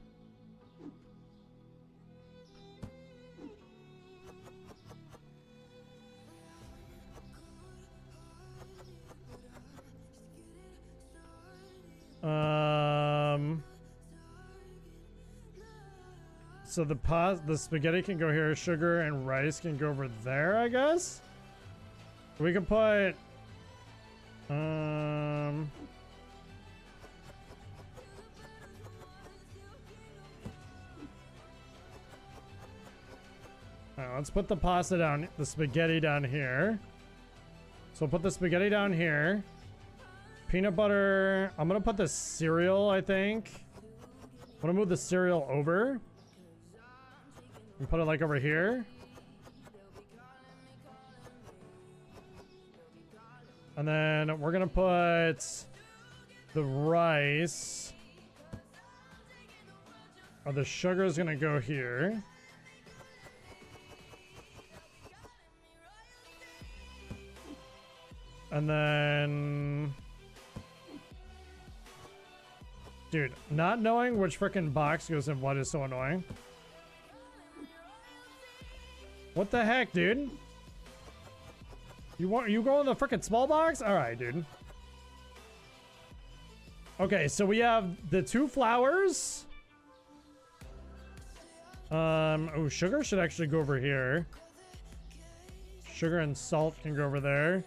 S1: So the spaghetti can go here, sugar and rice can go over there, I guess. We can put alright, let's put the pasta down, the spaghetti down here. So we'll put the spaghetti down here. Peanut butter. I'm gonna put the cereal, I think. I'm gonna move the cereal over. And put it like over here. And then we're gonna put the rice. Oh, the sugar is gonna go here. And then... Dude, not knowing which frickin' box goes in what is so annoying. What the heck, dude? You go in the frickin' small box? Alright, dude. Okay, so we have the 2 flours. Oh, sugar should actually go over here. Sugar and salt can go over there.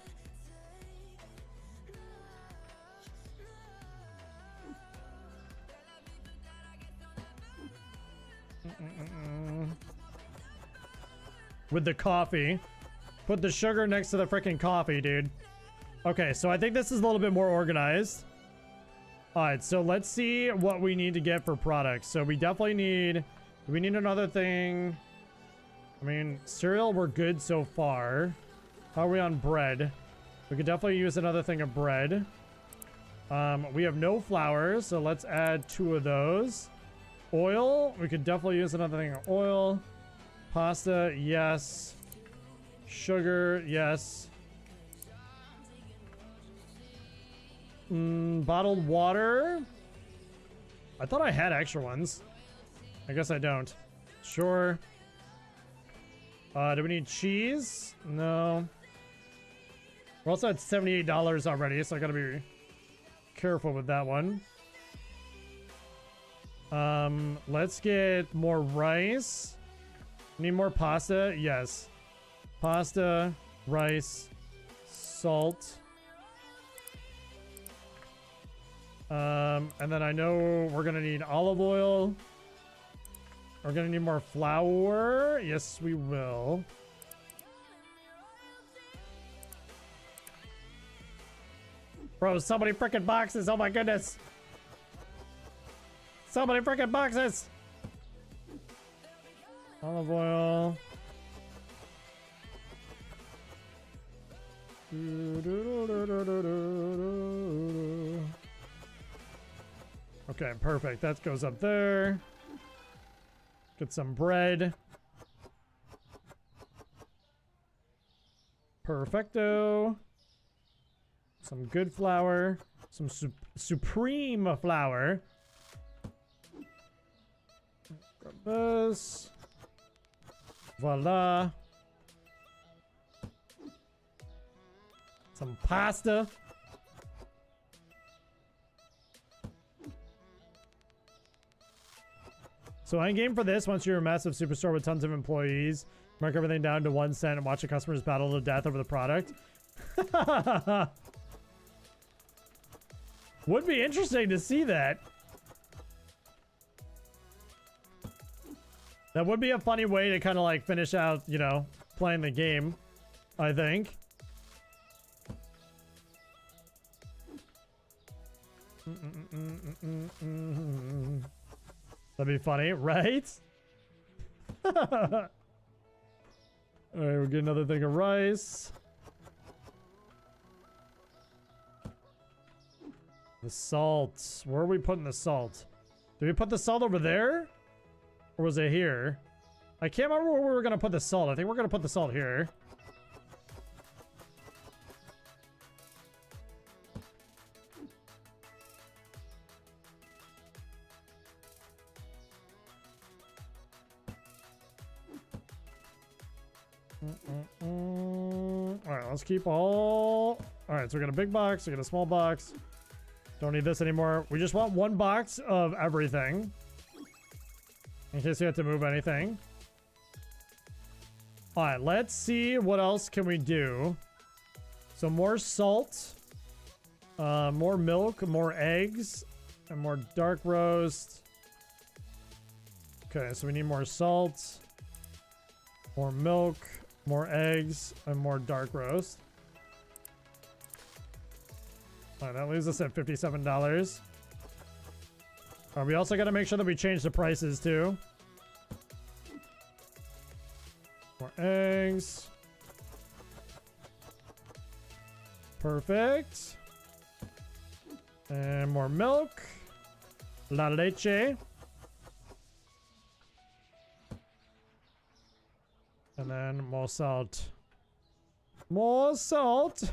S1: With the coffee. Put the sugar next to the freaking coffee, dude. Okay, so I think this is a little bit more organized. Alright, so let's see what we need to get for products. So we definitely need... Do we need another thing? I mean, cereal, we're good so far. How are we on bread? We could definitely use another thing of bread. We have no flour, so let's add 2 of those. Oil, we could definitely use another thing of oil. Pasta, yes. Sugar, yes. Bottled water. I thought I had extra ones. I guess I don't. Sure. Do we need cheese? No. We're also at $78 already, so I gotta be careful with that one. Let's get more rice. Need more pasta? Yes. Pasta, rice, salt. And then I know we're gonna need olive oil. We're gonna need more flour. Yes, we will. Bro, so many freaking boxes. Oh my goodness. So many freaking boxes. Olive oil. Okay, perfect. That goes up there. Get some bread. Perfecto. Some good flour. Some supreme flour. Grab this. Voila. Some pasta. So end game for this, once you're a massive superstore with tons of employees, mark everything down to 1 cent and watch the customers battle to death over the product. Would be interesting to see that. That would be a funny way to kind of like finish out, you know, playing the game, I think. That'd be funny, right? Alright, we'll get another thing of rice. The salt. Where are we putting the salt? Did we put the salt over there? Or was it here? I can't remember where we were going to put the salt. I think we're going to put the salt here. Alright, let's keep all... Alright, so we got a big box, we got a small box. Don't need this anymore. We just want 1 box of everything. In case we have to move anything. Alright, let's see what else can we do. So more salt. More milk, more eggs, and more dark roast. Okay, so we need more salt. More milk. More eggs and more dark roast. Alright, that leaves us at $57. We also got to make sure that we change the prices too. More eggs. Perfect. And more milk. La leche. And then more salt. More salt.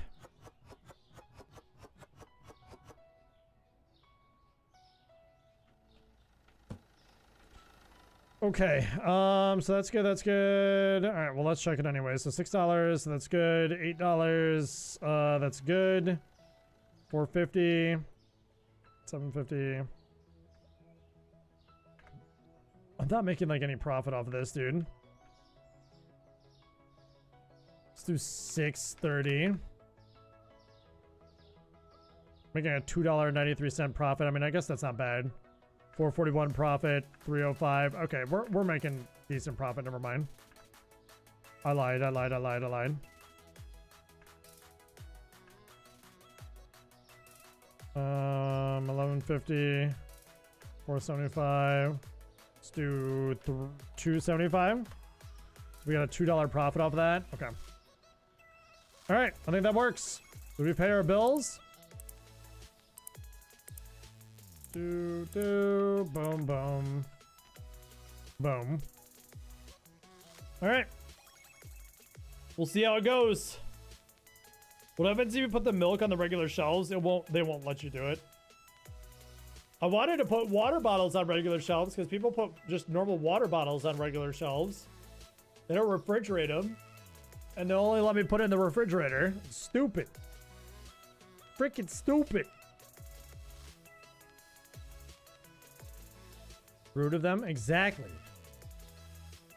S1: Okay, so that's good, that's good. All right, well, let's check it anyway. So $6, so that's good. $8, that's good. $4.50. $7.50. I'm not making like any profit off of this, dude. Let's do $6.30. Making a $2.93 profit. I mean, I guess that's not bad. $4.41 profit. $3.05. Okay, we're making decent profit. Never mind. I lied. $11.50. $4.75. Let's do $2.75. We got a $2 profit off of that. Okay. All right, I think that works. Did we pay our bills? Boom, boom. Boom. All right. We'll see how it goes. What happens if you put the milk on the regular shelves? They won't let you do it. I wanted to put water bottles on regular shelves because people put just normal water bottles on regular shelves. They don't refrigerate them. And they'll only let me put it in the refrigerator. Stupid. Freaking stupid. Root of them? Exactly.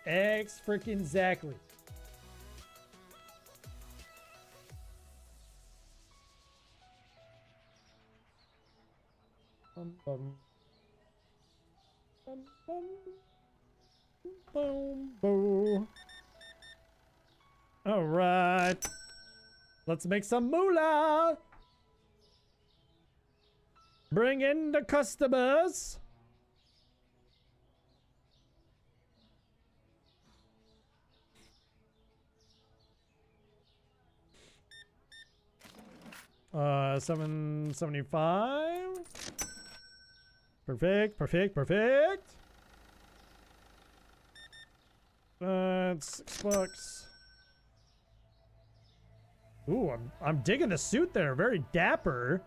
S1: Freaking-exactly. Bum, bum. Bum, bum. Boom, boom. All right. Let's make some moolah. Bring in the customers. $775. Perfect, perfect, perfect. That's $6. Ooh, I'm digging the suit there. Very dapper.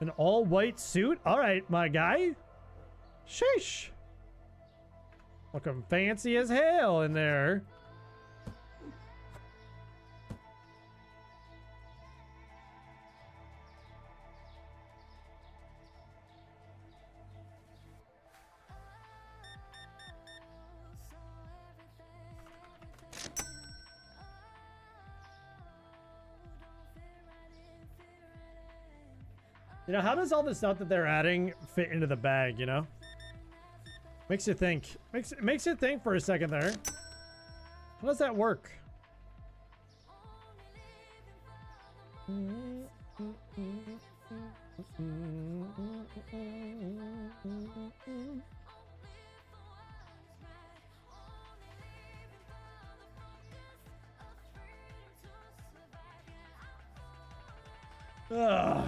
S1: An all-white suit. All right, my guy. Sheesh. Looking fancy as hell in there. You know, how does all the stuff that they're adding fit into the bag, you know? Makes you think. Makes you think for a second there. How does that work? Ugh.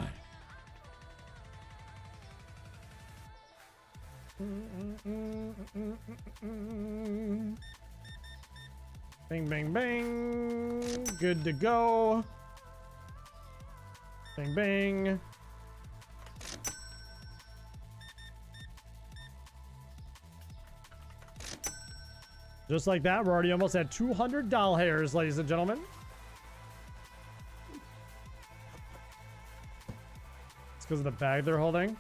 S1: Bang, bang, bang. Good to go. Bang, bang. Just like that, we're already almost at 200 doll hairs, ladies and gentlemen. It's because of the bag they're holding.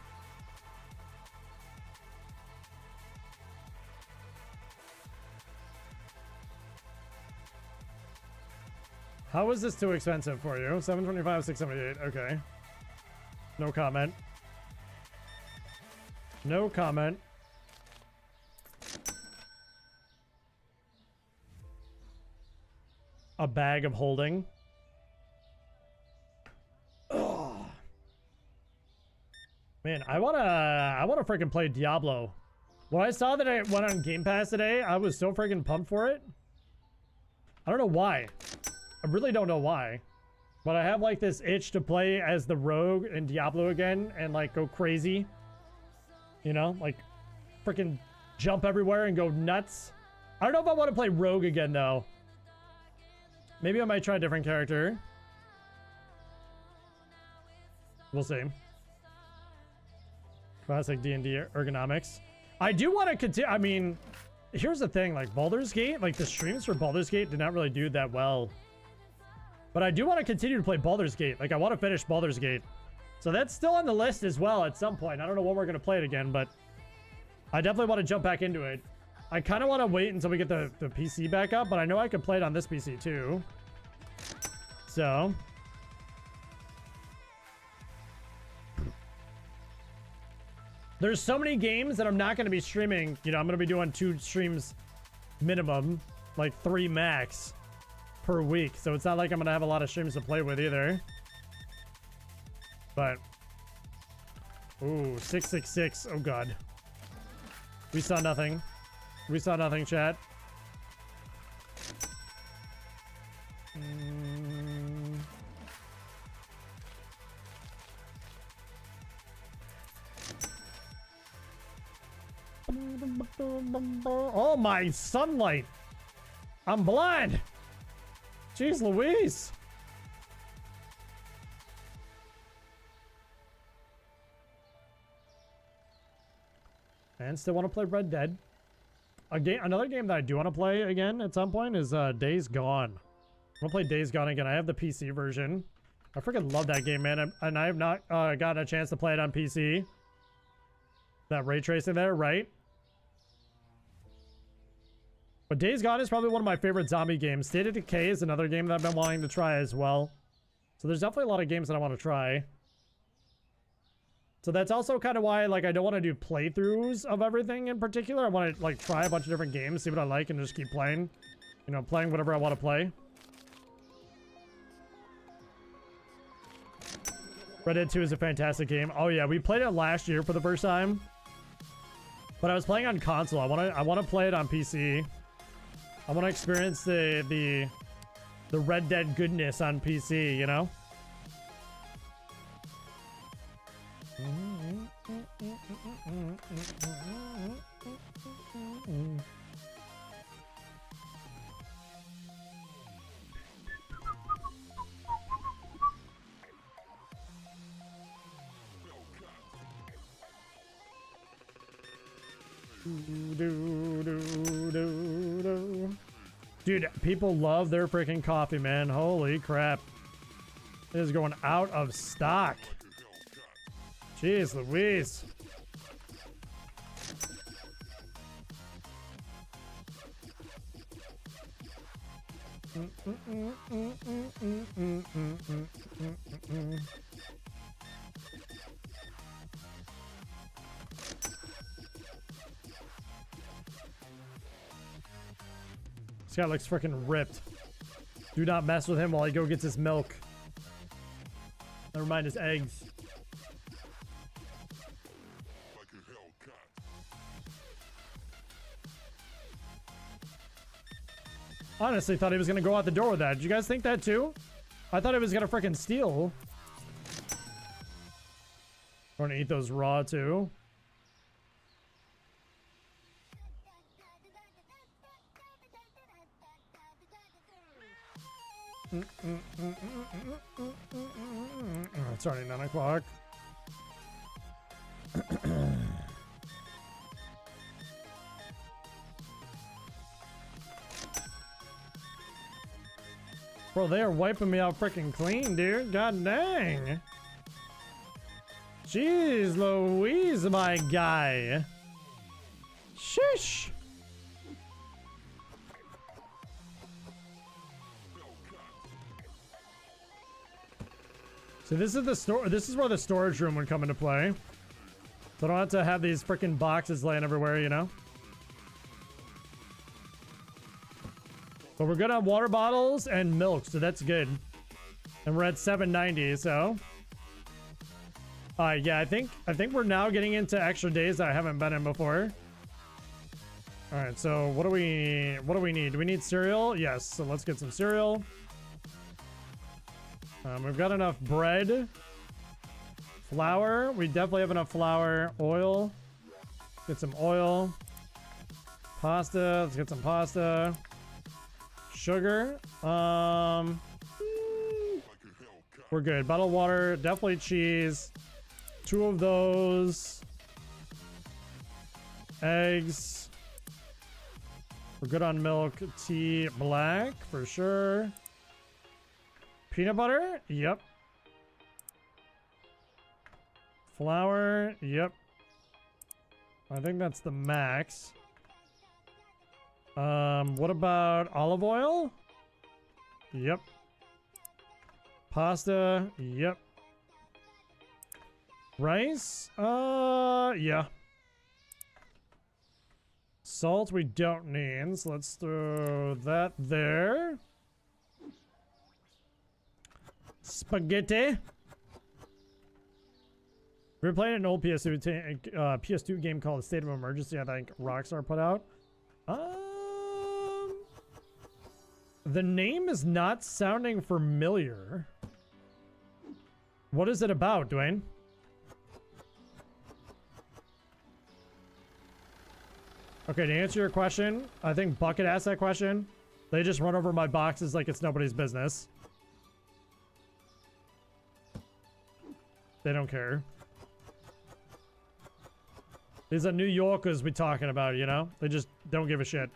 S1: How is this too expensive for you? 725, 678. Okay. No comment. No comment. A bag of holding. Ugh. Man, I wanna freaking play Diablo. When I saw that it went on Game Pass today, I was so freaking pumped for it. I don't know why. I really don't know why, but I have like this itch to play as the rogue in Diablo again and like go crazy, you know, like freaking jump everywhere and go nuts. I don't know if I want to play rogue again though. Maybe I might try a different character. We'll see. Classic D&D ergonomics. I do want to continue. I mean, here's the thing, like Baldur's Gate, like the streams for Baldur's Gate did not really do that well. But I do want to continue to play Baldur's Gate. Like, I want to finish Baldur's Gate. So that's still on the list as well at some point. I don't know when we're going to play it again, but I definitely want to jump back into it. I kind of want to wait until we get the PC back up, but I know I could play it on this PC too. So. There's so many games that I'm not going to be streaming. You know, I'm going to be doing 2 streams minimum, like 3 max per week, so it's not like I'm gonna have a lot of streams to play with either. But ooh, 666. Oh god, we saw nothing. We saw nothing, chat. Oh my sunlight, I'm blind. Jeez Louise. And still want to play Red Dead. Another game that I do want to play again at some point is Days Gone. I'm gonna play Days Gone again. I have the PC version. I freaking love that game, man. And I have not gotten a chance to play it on PC. That ray tracing there, right? But Days Gone is probably one of my favorite zombie games. State of Decay is another game that I've been wanting to try as well. So there's definitely a lot of games that I want to try. So that's also kind of why, like, I don't want to do playthroughs of everything in particular. I want to, like, try a bunch of different games, see what I like, and just keep playing. You know, playing whatever I want to play. Red Dead 2 is a fantastic game. Oh yeah, we played it last year for the first time. But I was playing on console. I want to play it on PC. I want to experience the Red Dead goodness on PC, you know? Dude, people love their freaking coffee, man. Holy crap. It is going out of stock. Jeez Louise. This guy looks freaking ripped. Do not mess with him while he go gets his milk. Never mind his eggs. Honestly, thought he was gonna go out the door with that. Did you guys think that too? I thought he was gonna freaking steal. I'm gonna eat those raw too. It's already 9 o'clock. Bro, they are wiping me out freaking clean, dude. God dang. Jeez Louise, my guy. Shish. So this is the store. This is where the storage room would come into play. So I don't have to have these freaking boxes laying everywhere, you know? But we're good on water bottles and milk, so that's good. And we're at 790, so. Yeah, I think we're now getting into extra days that I haven't been in before. Alright, so what do we need? Do we need cereal? Yes, so let's get some cereal. We've got enough bread. Flour. We definitely have enough flour. Oil. Get some oil. Pasta. Let's get some pasta. Sugar. We're good. Bottled water. Definitely cheese. 2 of those. Eggs. We're good on milk. Tea. Black. For sure. Peanut butter? Yep. Flour? Yep. I think that's the max. What about olive oil? Yep. Pasta? Yep. Rice? Yeah. Salt we don't need, so let's throw that there. Spaghetti. We were playing an old PS2 game called State of Emergency, I think Rockstar put out. The name is not sounding familiar. What is it about, Dwayne? Okay, to answer your question, I think Bucket asked that question. They just run over my boxes like it's nobody's business. They don't care. These are New Yorkers we talking about, you know? They just don't give a shit.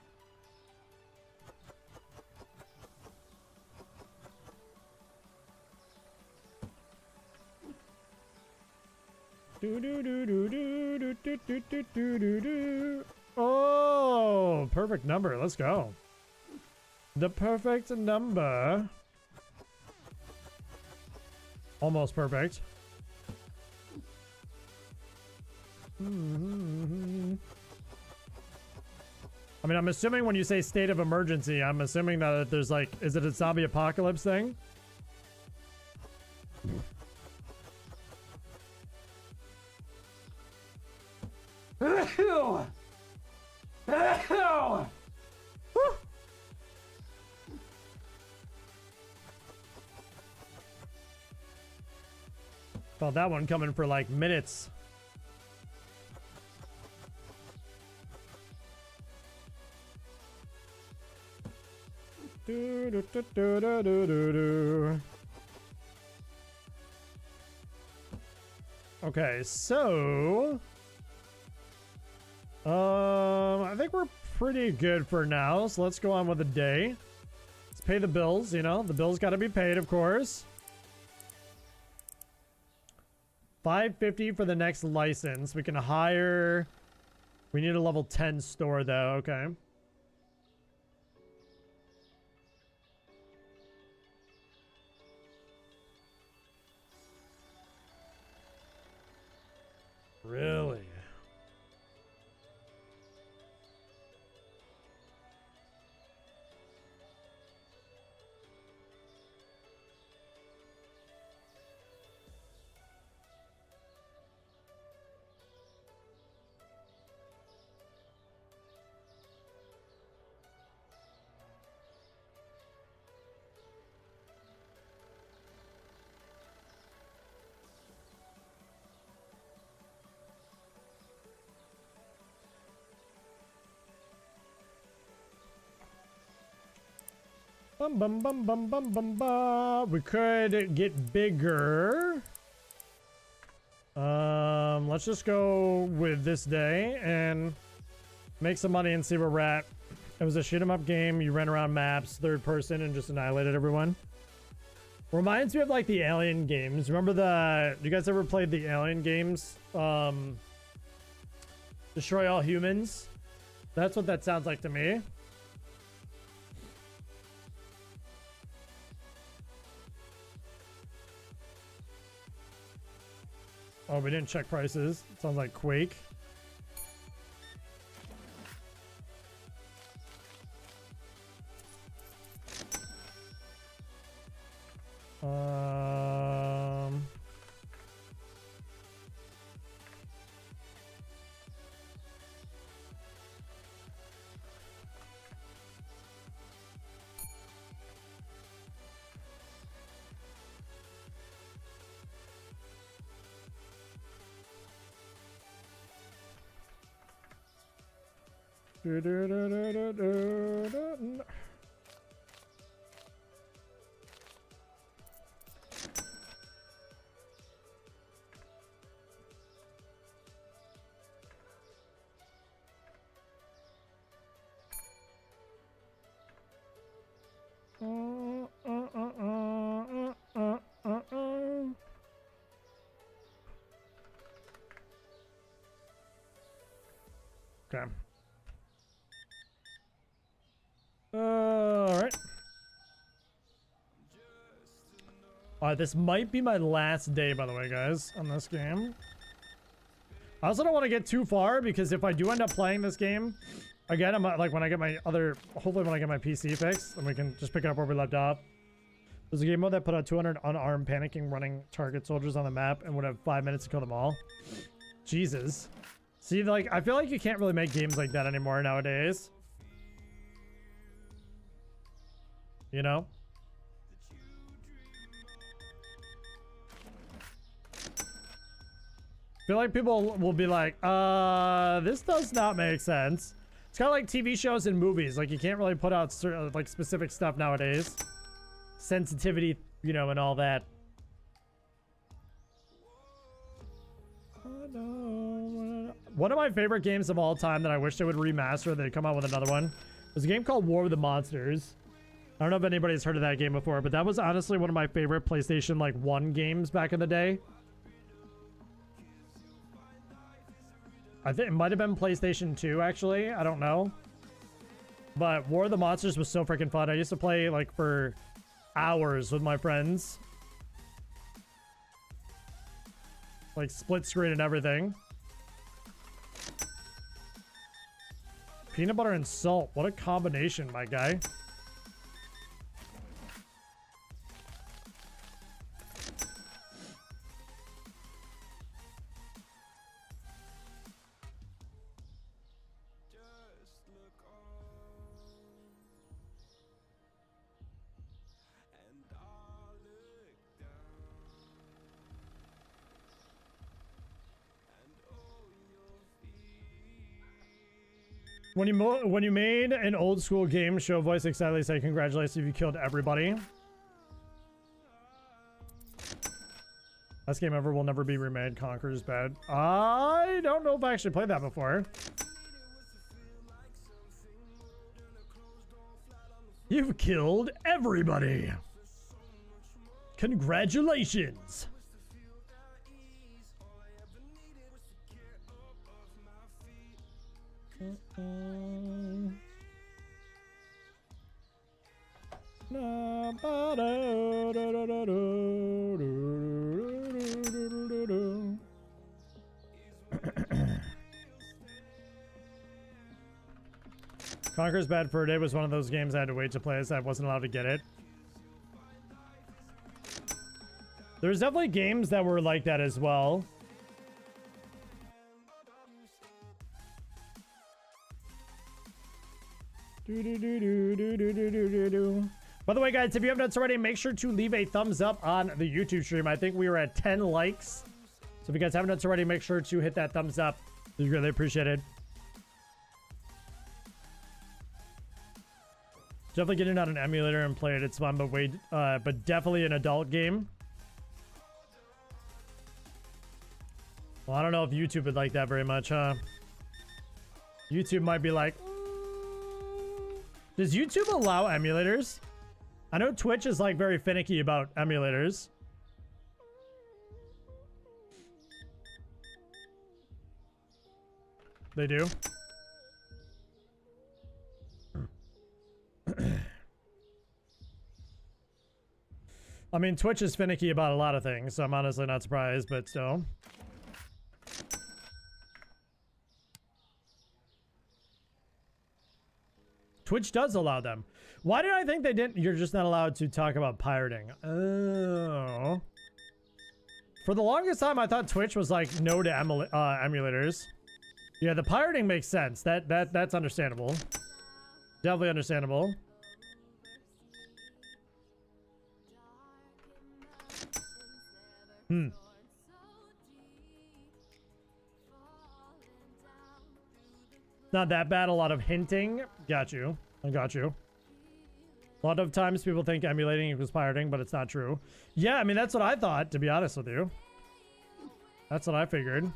S1: Do do do do do do do do do do do. Oh, perfect number. Let's go. The perfect number. Almost perfect. I mean, I'm assuming when you say state of emergency, I'm assuming that there's like, is it a zombie apocalypse thing? Felt that one coming for like minutes. Do, do, do, do, do, do, do. Okay, so I think we're pretty good for now. So let's go on with the day. Let's pay the bills, you know. The bills got to be paid, of course. $550 for the next license. We can hire. We need a level 10 store though. Okay. Really? Bum bum bum bum bum bum bum. We could get bigger. Let's just go with this day and make some money and see where we're at. It was a shoot 'em up game. You ran around maps, third person, and just annihilated everyone. Reminds me of like the Alien games. Remember you guys ever played the Alien games? Destroy All Humans. That's what that sounds like to me. Oh, we didn't check prices. Sounds like Quake. Okay. Alright. Alright, this might be my last day, by the way, guys, on this game. I also don't want to get too far, because if I do end up playing this game, again, I'm like, when I get my hopefully when I get my PC fixed, then we can just pick it up where we left off. There's a game mode that put out 200 unarmed panicking running target soldiers on the map and would have 5 minutes to kill them all. Jesus. See, like, I feel like you can't really make games like that anymore nowadays. You know? I feel like people will be like, this does not make sense. It's kind of like TV shows and movies. Like, you can't really put out certain, like, specific stuff nowadays. Sensitivity, you know, and all that. One of my favorite games of all time that I wish they would remaster, they'd come out with another one, was a game called War with the Monsters. I don't know if anybody's heard of that game before, but that was honestly one of my favorite PlayStation, like, 1 games back in the day. I think it might have been PlayStation 2, actually. I don't know. But War of the Monsters was so freaking fun. I used to play, like, for hours with my friends. Like, split screen and everything. Peanut butter and salt. What a combination, my guy. When you made an old school game show voice excitedly say congratulations if you killed everybody. Best game ever will never be remade. Conquer's bad. I don't know if I actually played that before. You've killed everybody. Congratulations. Conquer's Bad Fur Day was one of those games I had to wait to play, as I wasn't allowed to get it. There's definitely games that were like that as well. By the way, guys, if you haven't done so already, make sure to leave a thumbs up on the YouTube stream. I think we were at 10 likes. So if you guys haven't done so already, make sure to hit that thumbs up. It's really appreciated. Definitely get it on an emulator and play it. It's fun, but definitely an adult game. Well, I don't know if YouTube would like that very much, huh? YouTube might be like, does YouTube allow emulators? I know Twitch is like very finicky about emulators. They do? I mean, Twitch is finicky about a lot of things, so I'm honestly not surprised, but still. Twitch does allow them. Why did I think they didn't? You're just not allowed to talk about pirating. Oh. For the longest time, I thought Twitch was like no to emulators. Yeah, the pirating makes sense. That's understandable. Definitely understandable. Not that bad. A lot of hinting. Got you. I got you. A lot of times people think emulating equals pirating, but it's not true. Yeah, I mean, that's what I thought, to be honest with you. That's what I figured.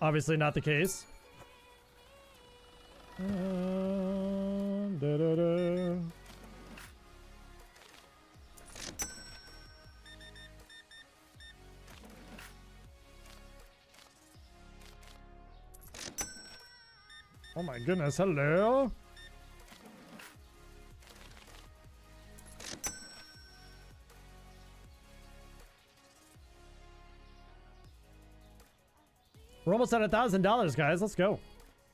S1: Obviously not the case. Oh my goodness, hello. We're almost at $1,000, guys. Let's go.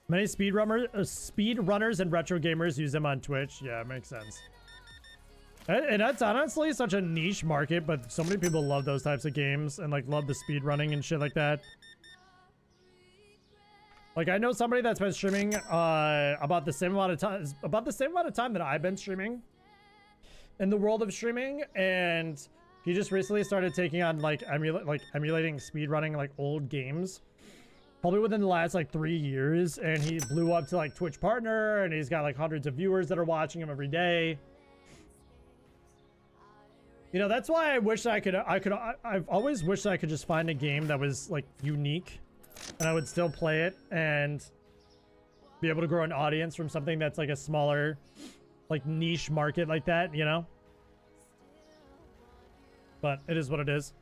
S1: Many speedrunners and retro gamers use them on Twitch. Yeah, it makes sense. And that's honestly such a niche market, but so many people love those types of games and like love the speedrunning and shit like that. Like, I know somebody that's been streaming about the same amount of time that I've been streaming in the world of streaming, and he just recently started taking on like emulating speedrunning like old games, probably within the last like 3 years, and he blew up to like Twitch partner, and he's got like hundreds of viewers that are watching him every day. You know, that's why I wish I've always wished I could just find a game that was like unique, and I would still play it and be able to grow an audience from something that's like a smaller, like niche market like that, you know? But it is what it is.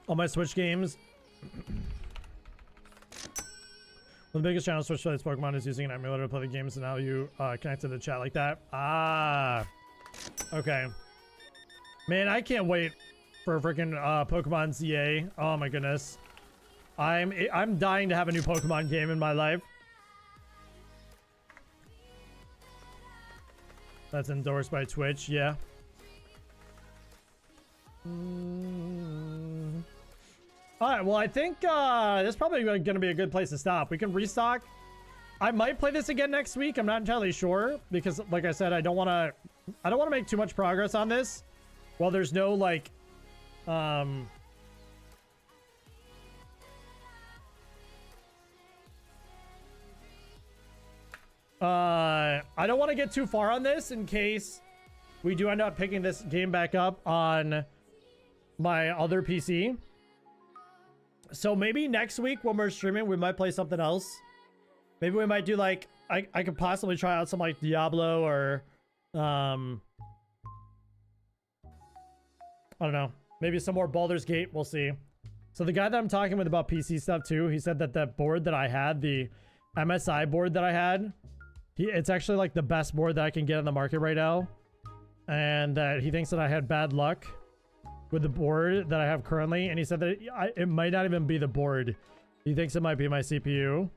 S1: All my Switch games. One of the biggest channels Switch plays Pokemon is using an emulator to play the games, and now you connect to the chat like that. Ah, okay. Man, I can't wait for freaking Pokemon ZA. Oh my goodness, I'm dying to have a new Pokemon game in my life. That's endorsed by Twitch, yeah. All right, well, I think this is probably going to be a good place to stop. We can restock. I might play this again next week. I'm not entirely sure because, like I said, I don't want to make too much progress on this. Well, there's no like, I don't want to get too far on this in case we do end up picking this game back up on my other PC. So maybe next week when we're streaming, we might play something else. Maybe we might do like, I could possibly try out some like Diablo or, I don't know. Maybe some more Baldur's Gate. We'll see. So the guy that I'm talking with about PC stuff too, he said that that board that I had, the MSI board that I had, it's actually like the best board that I can get on the market right now. And that he thinks that I had bad luck with the board that I have currently. And he said that it might not even be the board. He thinks it might be my CPU.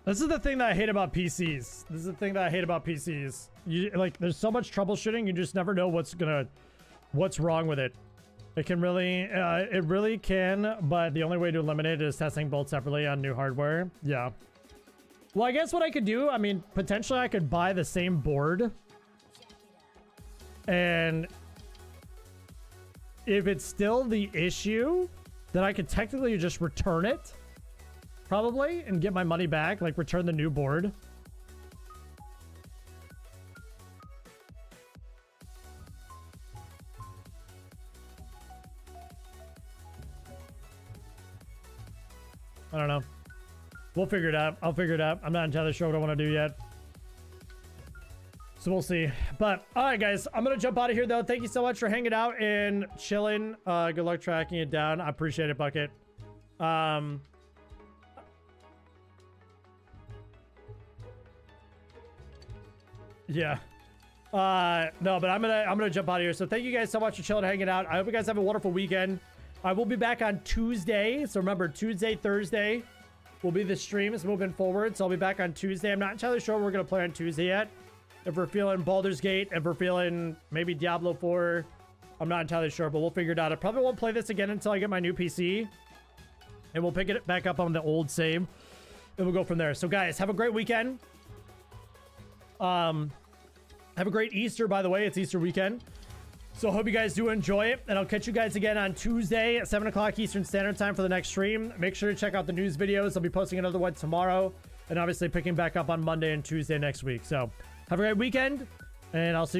S1: This is the thing that I hate about PCs. This is the thing that I hate about PCs. You like, there's so much troubleshooting. You just never know what's wrong with it. It can really, it really can. But the only way to eliminate it is testing both separately on new hardware. Yeah. Well, I guess what I could do, I mean, potentially I could buy the same board. And if it's still the issue, then I could technically just return it. Probably, and get my money back, like return the new board. I don't know. We'll figure it out. I'll figure it out. I'm not entirely sure what I want to do yet. So we'll see. But, alright guys, I'm going to jump out of here though. Thank you so much for hanging out and chilling. Good luck tracking it down. I appreciate it, Bucket. Yeah. No, but I'm gonna jump out of here. So thank you guys so much for chilling and hanging out. I hope you guys have a wonderful weekend. I will be back on Tuesday. So remember, Tuesday, Thursday will be the streams moving forward. So I'll be back on Tuesday. I'm not entirely sure what we're gonna play on Tuesday yet. If we're feeling Baldur's Gate, if we're feeling maybe Diablo 4, I'm not entirely sure, but we'll figure it out. I probably won't play this again until I get my new PC. And we'll pick it back up on the old save. And we'll go from there. So guys, have a great weekend. Have a great Easter, by the way. It's Easter weekend. So I hope you guys do enjoy it. And I'll catch you guys again on Tuesday at 7 o'clock Eastern Standard Time for the next stream. Make sure to check out the news videos. I'll be posting another one tomorrow. And obviously picking back up on Monday and Tuesday next week. So have a great weekend. And I'll see you guys.